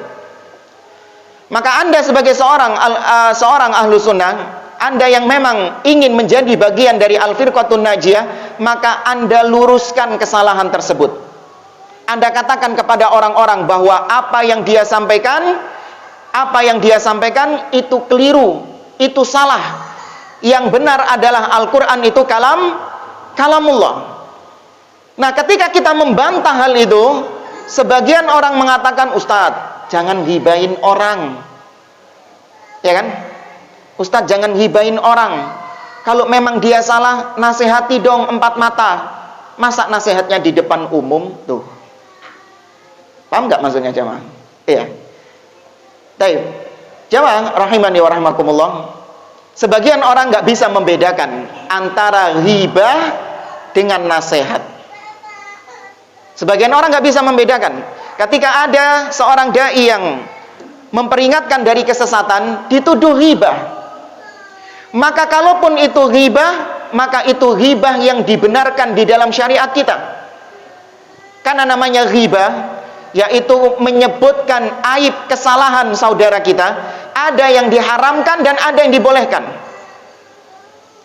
Maka Anda sebagai seorang ahlu sunnah, Anda yang memang ingin menjadi bagian dari Al-Firqatun Najiyah, maka Anda luruskan kesalahan tersebut. Anda katakan kepada orang-orang bahwa apa yang dia sampaikan itu keliru, itu salah. Yang benar adalah Al-Quran itu kalamullah. Nah, ketika kita membantah hal itu, sebagian orang mengatakan, Ustadz, jangan gibahin orang. Ya kan? Ustadz, jangan gibahin orang. Kalau memang dia salah, nasihati dong 4 mata. Masa nasihatnya di depan umum? Tuh. Paham nggak maksudnya jamaah? Iya. Baik. Jamaah rahimani wa rahimakumullah. Sebagian orang nggak bisa membedakan antara ghibah dengan nasihat. Sebagian orang nggak bisa membedakan. Ketika ada seorang dai yang memperingatkan dari kesesatan, dituduh ghibah. Maka kalaupun itu ghibah, maka itu ghibah yang dibenarkan di dalam syariat kita. Karena namanya ghibah, yaitu menyebutkan aib kesalahan saudara kita, ada yang diharamkan dan ada yang dibolehkan.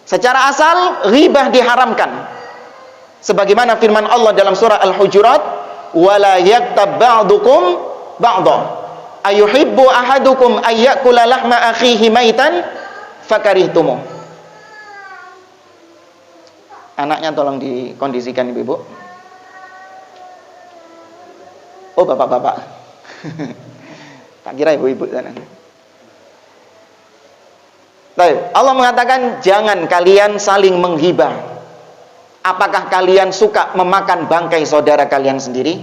Secara asal ghibah diharamkan, sebagaimana firman Allah dalam surah Al-Hujurat, wala yaktab ba'dukum ba'dha ayuhibbu ahadukum ayyakula lahma akhihi maitan fakarihtumuh. Anaknya tolong dikondisikan ibu-ibu. Oh, bapak-bapak. Tak kira ibu-ibu sana. Baik, Allah mengatakan jangan kalian saling menghibah. Apakah kalian suka memakan bangkai saudara kalian sendiri?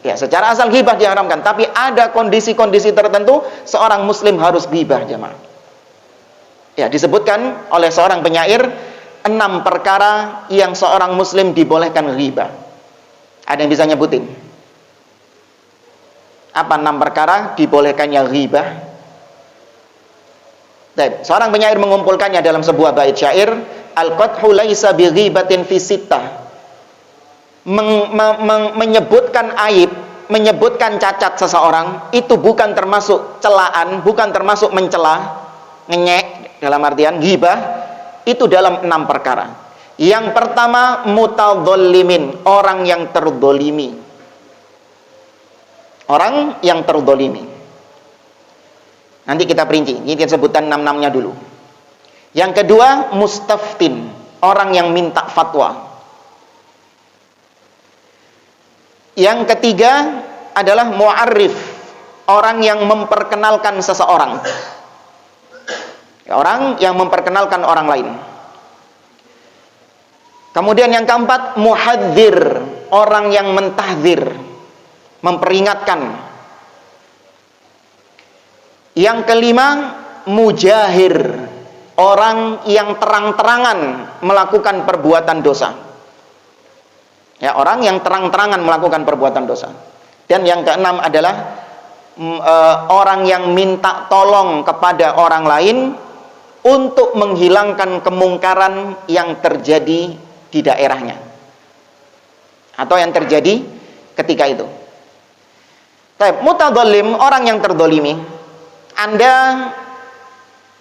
Ya, secara asal ghibah diharamkan, tapi ada kondisi-kondisi tertentu seorang muslim harus ghibah, jemaah. Ya, disebutkan oleh seorang penyair 6 perkara yang seorang muslim dibolehkan ghibah. Ada yang bisa nyebutin? Apa 6 perkara dibolehkannya ghibah? Baik, seorang penyair mengumpulkannya dalam sebuah bait syair, al-qadhu laisa bi ghibatin fi sittah. Menyebutkan aib, menyebutkan cacat seseorang itu bukan termasuk celaan, bukan termasuk mencela, ngenyek dalam artian ghibah, itu dalam 6 perkara. Yang pertama, mutadzallimin, orang yang terdolimi. Orang yang terdolimi. Nanti kita perinci, ini kita sebutkan 6-6-nya dulu. Yang kedua, mustaftin, orang yang minta fatwa. Yang ketiga adalah mu'arrif, orang yang memperkenalkan seseorang. Orang yang memperkenalkan orang lain. Kemudian yang keempat, muhadzir, orang yang mentahdzir, memperingatkan. Yang kelima, mujahir, orang yang terang-terangan melakukan perbuatan dosa. Ya, orang yang terang-terangan melakukan perbuatan dosa. Dan yang keenam adalah orang yang minta tolong kepada orang lain untuk menghilangkan kemungkaran yang terjadi di daerahnya atau yang terjadi ketika itu. Mutadzallim, orang yang terdolimi. Anda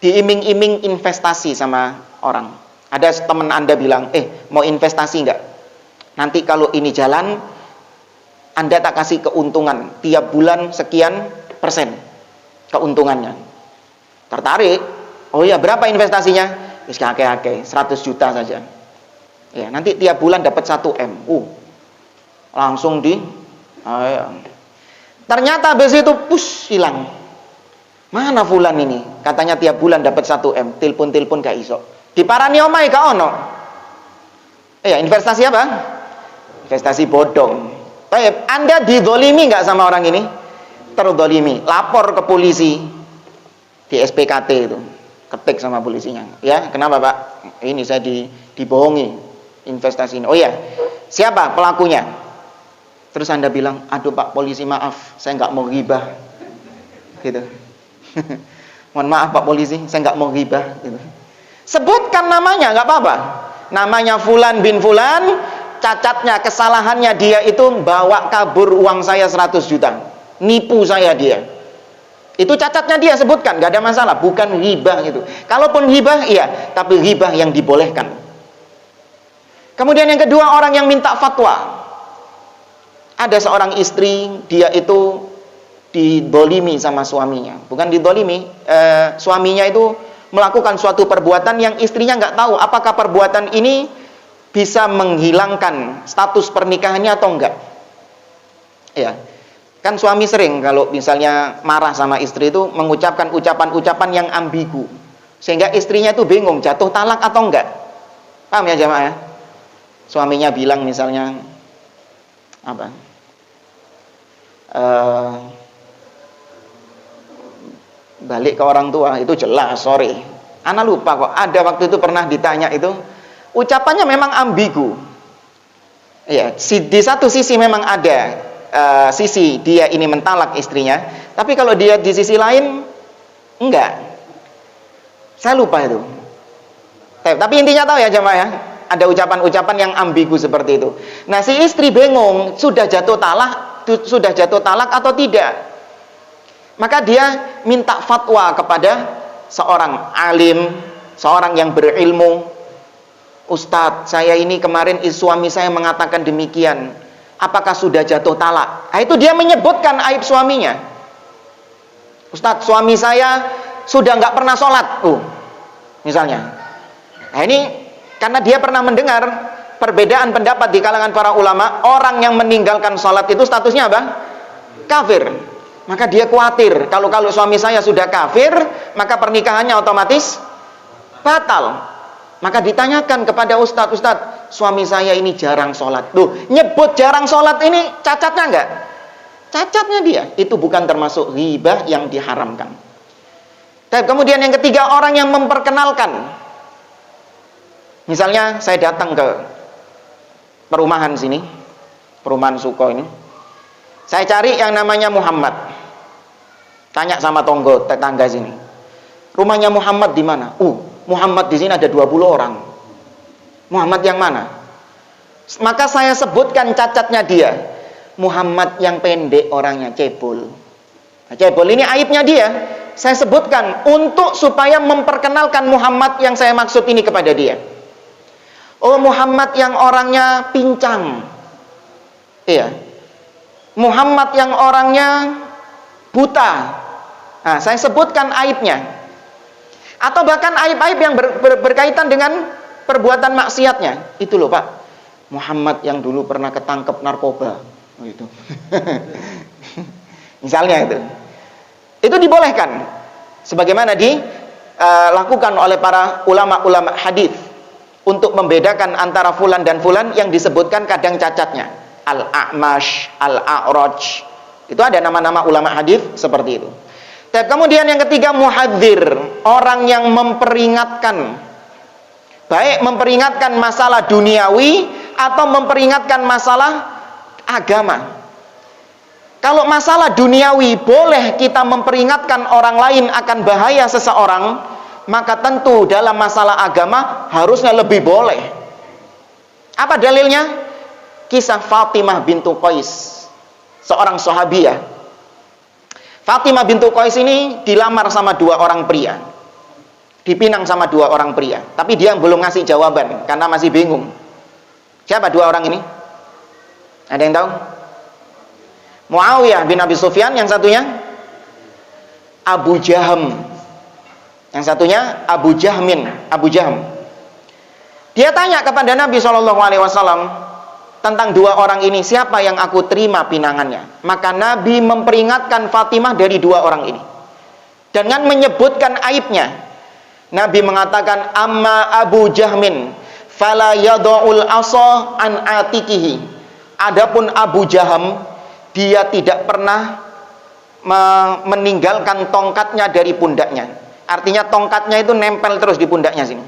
diiming-iming investasi sama orang. Ada teman Anda bilang, mau investasi enggak? Nanti kalau ini jalan, Anda tak kasih keuntungan tiap bulan sekian persen keuntungannya. Tertarik? Oh ya, berapa investasinya? Wis akeh-akeh, 100 juta saja. Ya, nanti tiap bulan dapat 1 M. Langsung ternyata habis itu hilang. Mana fulan ini? Katanya tiap bulan dapat 1 M. Telepon gak iso. Diparani omai gak ono. Investasi apa? Investasi bodong. Baik, Anda didolimi nggak sama orang ini? Terdolimi. Lapor ke polisi di SPKT itu. Ketik sama polisinya. Ya, kenapa Pak? Ini saya dibohongi investasi ini. Oh ya, siapa pelakunya? Terus Anda bilang, aduh Pak polisi maaf, saya nggak mau ghibah. Gitu. Mohon maaf Pak polisi, saya nggak mau ghibah. Gitu. Sebutkan namanya, nggak apa-apa. Namanya Fulan bin Fulan, cacatnya, kesalahannya dia itu bawa kabur uang saya 100 juta. Nipu saya dia. Itu cacatnya dia, sebutkan, nggak ada masalah. Bukan ghibah itu. Kalaupun ghibah, iya, tapi ghibah yang dibolehkan. Kemudian yang kedua, orang yang minta fatwa. Ada seorang istri, dia itu didolimi sama suaminya. Bukan didolimi, suaminya itu melakukan suatu perbuatan yang istrinya nggak tahu apakah perbuatan ini bisa menghilangkan status pernikahannya atau enggak. Ya, kan suami sering kalau misalnya marah sama istri itu mengucapkan ucapan-ucapan yang ambigu, sehingga istrinya itu bingung jatuh talak atau enggak. Paham ya jamaah? Suaminya bilang misalnya apa? Balik ke orang tua itu jelas, sorry. Ana lupa kok, ada waktu itu pernah ditanya itu, ucapannya memang ambigu. Ya, di satu sisi memang ada sisi dia ini mentalak istrinya, tapi kalau dia di sisi lain enggak. Saya lupa itu. Tapi intinya tahu ya jemaah ya, ada ucapan-ucapan yang ambigu seperti itu. Nah, si istri bingung, sudah jatuh talak atau tidak. Maka dia minta fatwa kepada seorang alim, seorang yang berilmu. Ustadz, saya ini kemarin suami saya mengatakan demikian. Apakah sudah jatuh talak? Nah, itu dia menyebutkan aib suaminya. Ustadz, suami saya sudah nggak pernah sholat. Misalnya. Nah, ini karena dia pernah mendengar perbedaan pendapat di kalangan para ulama, orang yang meninggalkan sholat itu statusnya apa? Kafir. Maka dia khawatir, kalau suami saya sudah kafir, maka pernikahannya otomatis batal. Maka ditanyakan kepada ustadz, suami saya ini jarang sholat. Nyebut jarang sholat ini cacatnya enggak? Cacatnya dia, itu bukan termasuk ghibah yang diharamkan. Dan kemudian yang ketiga, orang yang memperkenalkan. Misalnya saya datang ke perumahan sini, perumahan Suko ini. Saya cari yang namanya Muhammad. Tanya sama tetangga sini. Rumahnya Muhammad di mana? Muhammad di sini ada 20 orang. Muhammad yang mana? Maka saya sebutkan cacatnya dia. Muhammad yang pendek orangnya, cebol. Nah, cebol ini aibnya dia. Saya sebutkan untuk supaya memperkenalkan Muhammad yang saya maksud ini kepada dia. Muhammad yang orangnya pincang. Iya. Muhammad yang orangnya buta. Nah, saya sebutkan aibnya. Atau bahkan aib-aib yang berkaitan dengan perbuatan maksiatnya. Itu loh Pak, Muhammad yang dulu pernah ketangkep narkoba. Gitu. Misalnya itu. Itu dibolehkan. Sebagaimana dilakukan oleh para ulama-ulama hadis untuk membedakan antara fulan dan fulan yang disebutkan kadang cacatnya. Al-A'mash, Al-A'raj. Itu ada nama-nama ulama hadis seperti itu. Dan kemudian yang ketiga, muhadzir, orang yang memperingatkan. Baik memperingatkan masalah duniawi atau memperingatkan masalah agama. Kalau masalah duniawi boleh kita memperingatkan orang lain akan bahaya seseorang, maka tentu dalam masalah agama harusnya lebih boleh. Apa dalilnya? Kisah Fatimah bintu Qais, seorang sahabiah. Fatimah bintu Qais ini dilamar sama 2 orang pria, dipinang sama 2 orang pria, tapi dia belum ngasih jawaban karena masih bingung. Siapa 2 orang ini? Ada yang tahu? Muawiyah bin Abi Sufyan, yang satunya Abu Jaham, yang satunya Abu Jahm. Dia tanya kepada Nabi SAW tentang 2 orang ini, siapa yang aku terima pinangannya. Maka Nabi memperingatkan Fatimah dari 2 orang ini dengan menyebutkan aibnya. Nabi mengatakan, amma Abu Jahmin fala yad'ul asa an atikihi. Adapun Abu Jaham, dia tidak pernah meninggalkan tongkatnya dari pundaknya. Artinya tongkatnya itu nempel terus di pundaknya sini.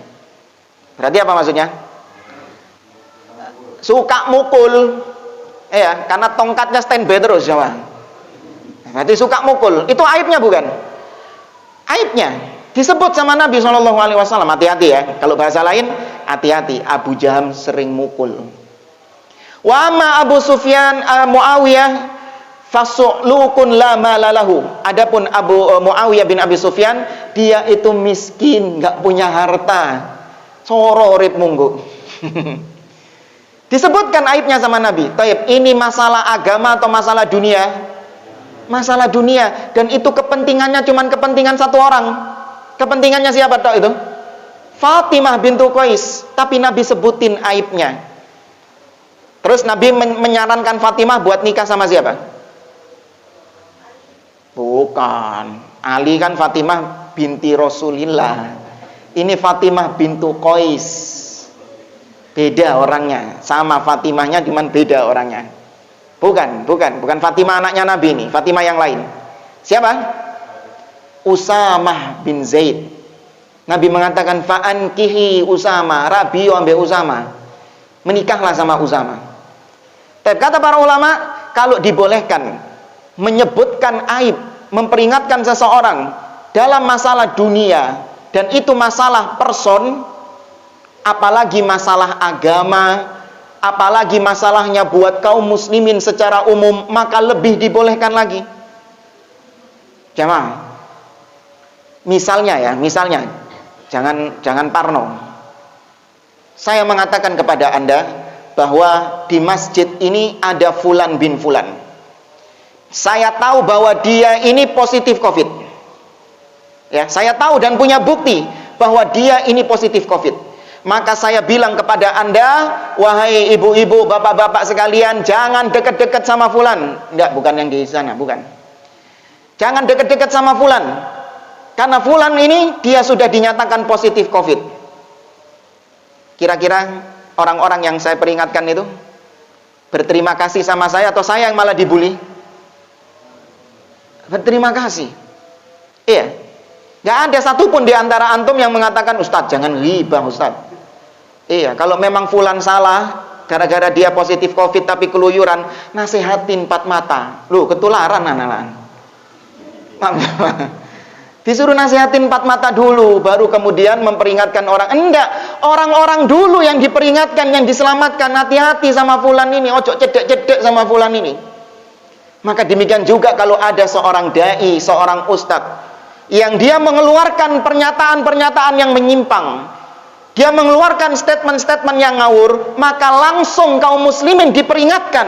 Berarti apa maksudnya? Suka mukul, ya, karena tongkatnya standby terus, ya. Berarti suka mukul. Itu aibnya bukan? Aibnya. Disebut sama Nabi SAW, hati-hati ya. Kalau bahasa lain, hati-hati. Abu Jaham sering mukul. Wa amma Abu Sufyan Muawiyah fasu'lukun la malalahu. Adapun Muawiyah bin Abi Sufyan, dia itu miskin, nggak punya harta. Soro urip munggu. Disebutkan aibnya sama Nabi. Taib, ini masalah agama atau masalah dunia? Masalah dunia, dan itu kepentingannya cuman kepentingan satu orang. Kepentingannya siapa tahu itu? Fatimah bintu Qais. Tapi Nabi sebutin aibnya. Terus Nabi menyarankan Fatimah buat nikah sama siapa? Bukan. Ali kan Fatimah binti Rasulillah. Ini Fatimah bintu Qais. Beda orangnya. Sama Fatimahnya cuman beda orangnya. Bukan Fatimah anaknya Nabi ini. Fatimah yang lain. Siapa? Usamah bin Zaid. Nabi mengatakan fa'ankihi Usama, Rabiu ambil Usama. Menikahlah sama Usama. Tapi kata para ulama, kalau dibolehkan menyebutkan aib, memperingatkan seseorang dalam masalah dunia, dan itu masalah person, apalagi masalah agama, apalagi masalahnya buat kaum muslimin secara umum, maka lebih dibolehkan lagi. Jamaah, misalnya, jangan parno. Saya mengatakan kepada Anda bahwa di masjid ini ada Fulan bin Fulan. Saya tahu bahwa dia ini positif COVID. Ya, saya tahu dan punya bukti bahwa dia ini positif COVID. Maka saya bilang kepada Anda, wahai ibu-ibu, bapak-bapak sekalian, jangan dekat-dekat sama Fulan. Enggak, bukan yang di sana, bukan. Jangan dekat-dekat sama Fulan. Karena Fulan ini dia sudah dinyatakan positif COVID. Kira-kira orang-orang yang saya peringatkan itu berterima kasih sama saya atau saya yang malah dibully? Berterima kasih. Iya. Gak ada satupun di antara antum yang mengatakan, Ustadz jangan ghibah Ustadz. Iya, kalau memang Fulan salah gara-gara dia positif COVID tapi keluyuran, nasihatin 4 mata. Loh, ketularan anak-anak. Disuruh nasihatin 4 mata dulu, baru kemudian memperingatkan orang. Enggak, orang-orang dulu yang diperingatkan, yang diselamatkan. Hati-hati sama Fulan ini, ojo cedek-cedek sama Fulan ini. Maka demikian juga kalau ada seorang dai, seorang ustadz, yang dia mengeluarkan pernyataan-pernyataan yang menyimpang, dia mengeluarkan statement-statement yang ngawur, maka langsung kaum muslimin diperingatkan.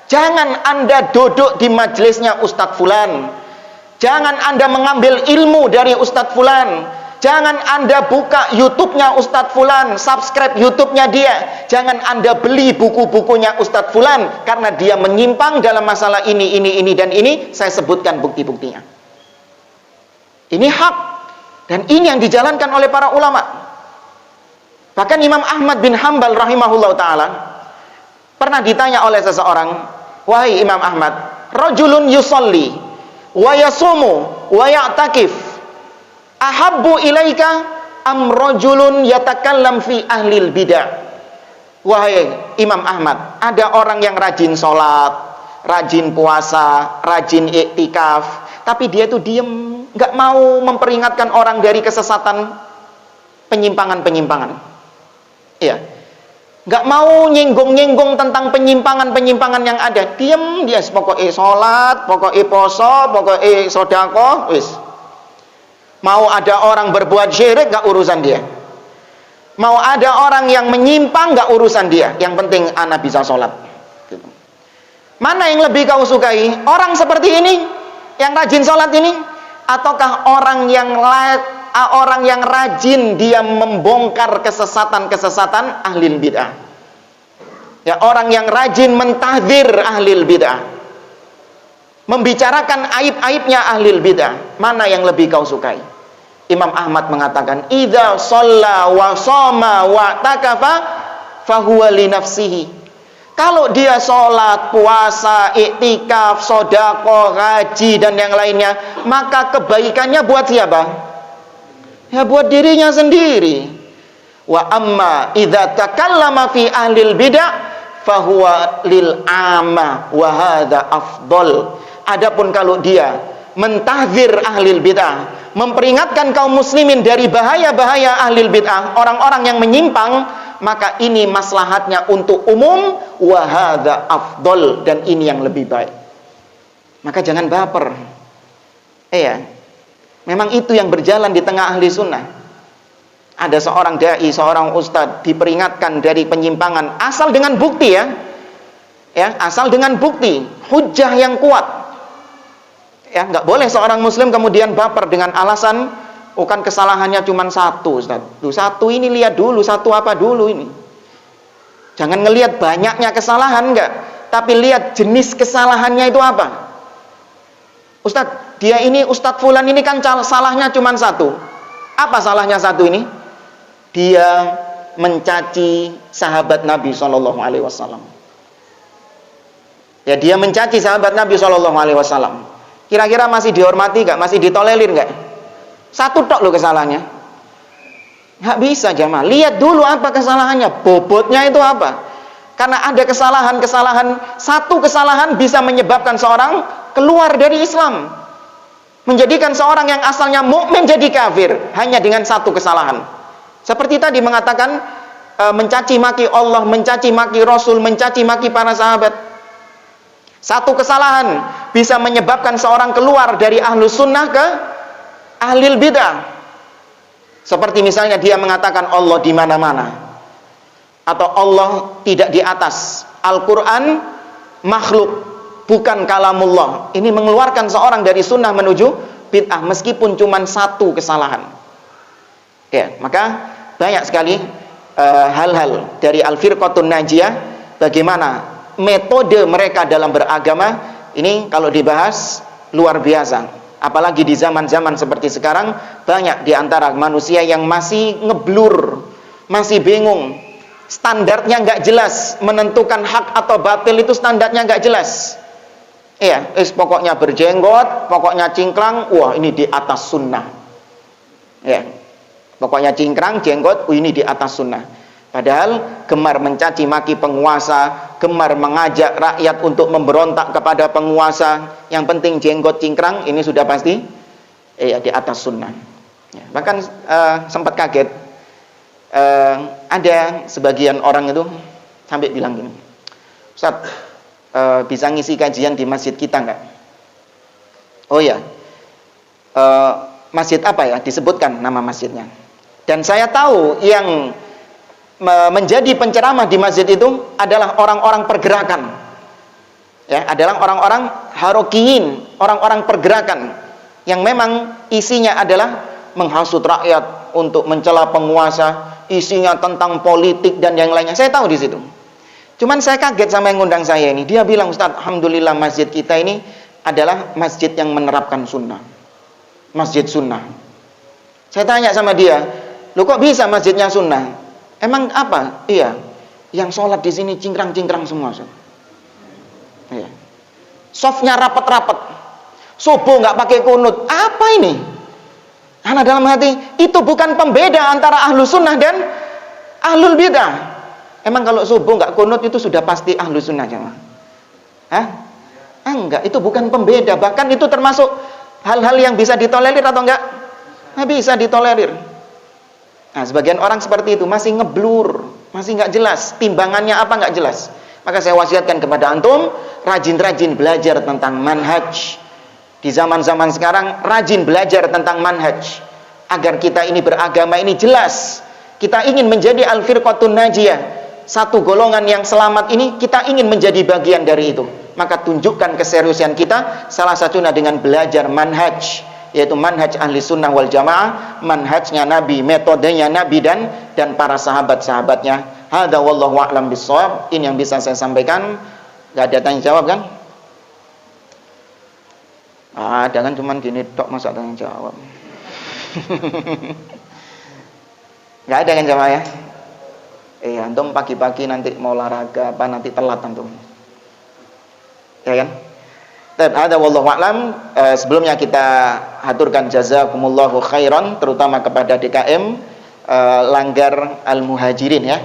Jangan Anda duduk di majelisnya Ustadz Fulan. Jangan Anda mengambil ilmu dari Ustadz Fulan. Jangan Anda buka YouTube-nya Ustadz Fulan, subscribe YouTube-nya dia. Jangan Anda beli buku-bukunya Ustadz Fulan, karena dia menyimpang dalam masalah ini, dan ini. Saya sebutkan bukti-buktinya. Ini hak, dan ini yang dijalankan oleh para ulama. Bahkan Imam Ahmad bin Hanbal rahimahullah ta'ala pernah ditanya oleh seseorang, wahai Imam Ahmad, rajulun yusalli wa yasumu wa ya'takif ahabbu ilaika am rajulun yatakallam fi ahlil bidah. Wahai Imam Ahmad, ada orang yang rajin sholat, rajin puasa, rajin iktikaf, tapi dia itu diem, nggak mau memperingatkan orang dari kesesatan, penyimpangan-penyimpangan. Iya, nggak mau nyinggung-nyinggung tentang penyimpangan-penyimpangan yang ada. Diem dia, pokoknya sholat, pokoknya poso, pokoknya sodako, wis. Mau ada orang berbuat syirik, nggak urusan dia. Mau ada orang yang menyimpang, nggak urusan dia. Yang penting anak bisa sholat. Mana yang lebih kau sukai? Orang seperti ini, yang rajin sholat ini, ataukah orang yang rajin dia membongkar kesesatan-kesesatan ahlil bid'ah? Ya, orang yang rajin mentahdzir ahlil bid'ah, membicarakan aib-aibnya ahlil bid'ah. Mana yang lebih kau sukai? Imam Ahmad mengatakan, idza shalla wa shoma wa takafa fahuwa li nafsihi. Kalau dia sholat, puasa, iktikaf, sodako, haji, dan yang lainnya, maka kebaikannya buat siapa? Ya buat dirinya sendiri. Wa amma idza takallama fi ahlil bid'ah fahuwa lil amma wa hadza afdal. Adapun kalau dia mentahdzir ahlil bid'ah, memperingatkan kaum muslimin dari bahaya-bahaya ahlul bid'ah, orang-orang yang menyimpang, maka ini maslahatnya untuk umum, wa hadza afdal, dan ini yang lebih baik. Maka jangan baper. Iya. Memang itu yang berjalan di tengah ahli sunnah. Ada seorang dai, seorang ustadz diperingatkan dari penyimpangan asal dengan bukti ya, asal dengan bukti, hujjah yang kuat. Ya, nggak boleh seorang muslim kemudian baper dengan alasan, oh kan kesalahannya cuma satu, Ustaz. Duh, satu ini lihat dulu, satu apa dulu ini. Jangan ngelihat banyaknya kesalahan, enggak, tapi lihat jenis kesalahannya itu apa. Ustaz, dia ini Ustadz Fulan ini kan salahnya cuma satu. Apa salahnya satu ini? Dia mencaci sahabat Nabi SAW. Ya, dia mencaci sahabat Nabi SAW. Kira-kira masih dihormati nggak? Masih ditolerir nggak? Satu tok loh kesalahannya. Nggak bisa jamaah. Lihat dulu apa kesalahannya, bobotnya itu apa. Karena ada kesalahan-kesalahan, satu kesalahan bisa menyebabkan seorang keluar dari Islam, menjadikan seorang yang asalnya mukmin jadi kafir hanya dengan satu kesalahan. Seperti tadi mengatakan mencaci maki Allah, mencaci maki Rasul, mencaci maki para sahabat. Satu kesalahan bisa menyebabkan seorang keluar dari ahlus sunnah ke ahlil bidah. Seperti misalnya dia mengatakan Allah di mana-mana, atau Allah tidak di atas. Al-Quran makhluk, bukan kalamullah. Ini mengeluarkan seorang dari sunnah menuju bid'ah meskipun cuma satu kesalahan. Ya, maka banyak sekali hal-hal dari Al-Firqatun Najiyah, bagaimana metode mereka dalam beragama. Ini kalau dibahas luar biasa. Apalagi di zaman-zaman seperti sekarang, banyak di antara manusia yang masih ngeblur, masih bingung, standarnya nggak jelas, menentukan hak atau batil itu standarnya nggak jelas. Iya, pokoknya berjenggot, pokoknya cingkrang, wah ini di atas sunnah. Ya, pokoknya cingkrang, jenggot, ini di atas sunnah. Padahal gemar mencaci maki penguasa, gemar mengajak rakyat untuk memberontak kepada penguasa. Yang penting jenggot cingkrang, ini sudah pasti di atas sunnah. Ya, bahkan sempat kaget, ada sebagian orang itu sampai bilang gini, Ustaz, bisa ngisi kajian di masjid kita enggak? Oh ya, masjid apa ya? Disebutkan nama masjidnya. Dan saya tahu yang menjadi penceramah di masjid itu adalah orang-orang pergerakan. Ya, adalah orang-orang harokiyin, orang-orang pergerakan yang memang isinya adalah menghasut rakyat untuk mencela penguasa, isinya tentang politik dan yang lainnya. Saya tahu di situ. Cuman saya kaget sama yang ngundang saya ini. Dia bilang, Ustaz, alhamdulillah masjid kita ini adalah masjid yang menerapkan sunnah, masjid sunnah. Saya tanya sama dia, loh kok bisa masjidnya sunnah? Emang apa? Iya, yang sholat di sini cingkrang-cingkrang semua. Iya. Softnya rapat-rapat, subuh nggak pakai kunut. Apa ini? Karena dalam hati itu bukan pembeda antara ahlu sunnah dan ahlul bidah. Emang kalau subuh nggak kunut itu sudah pasti ahlu sunnah jemaah? Hah? Enggak, itu bukan pembeda. Bahkan itu termasuk hal-hal yang bisa ditolerir atau enggak? Nggak bisa ditolerir. Nah, sebagian orang seperti itu masih ngeblur, masih nggak jelas timbangannya apa, nggak jelas. Maka saya wasiatkan kepada antum, rajin-rajin belajar tentang manhaj. Di zaman-zaman sekarang rajin belajar tentang manhaj agar kita ini beragama ini jelas. Kita ingin menjadi al-firqatun najiyah, satu golongan yang selamat ini, kita ingin menjadi bagian dari itu. Maka tunjukkan keseriusan kita, salah satunya dengan belajar manhaj, yaitu manhaj ahli sunnah wal jamaah, manhajnya Nabi, metodenya Nabi dan para sahabat-sahabatnya. Hadza wallahu a'lam bissawab. Ini yang bisa saya sampaikan. Gak ada tanya jawab kan? Ada kan, cuman gini tok, masa tanya jawab. Gak ada kan jamaah ya? Antum pagi-pagi nanti mau olahraga apa, nanti telat antum. Ya kan? Ada wallahu a'lam. Sebelumnya kita haturkan jazakumullahu khairan, terutama kepada DKM Langgar Al-Muhajirin ya.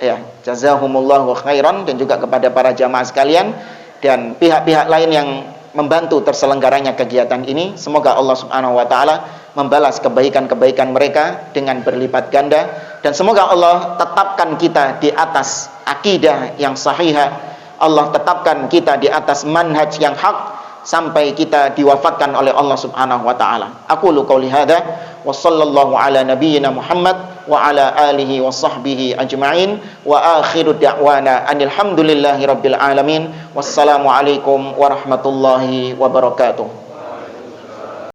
Ya, jazakumullahu khairan, dan juga kepada para jamaah sekalian dan pihak-pihak lain yang membantu terselenggaranya kegiatan ini. Semoga Allah Subhanahu wa taala membalas kebaikan-kebaikan mereka dengan berlipat ganda, dan semoga Allah tetapkan kita di atas akidah yang sahihah. Allah tetapkan kita di atas manhaj yang hak sampai kita diwafatkan oleh Allah Subhanahu wa taala. Aqulu qouli hadza wa sallallahu ala nabiyyina Muhammad wa ala alihi wa sahbihi ajma'in wa akhiru da'wana anil hamdulillahi rabbil alamin. Wassalamu alaikum warahmatullahi wabarakatuh.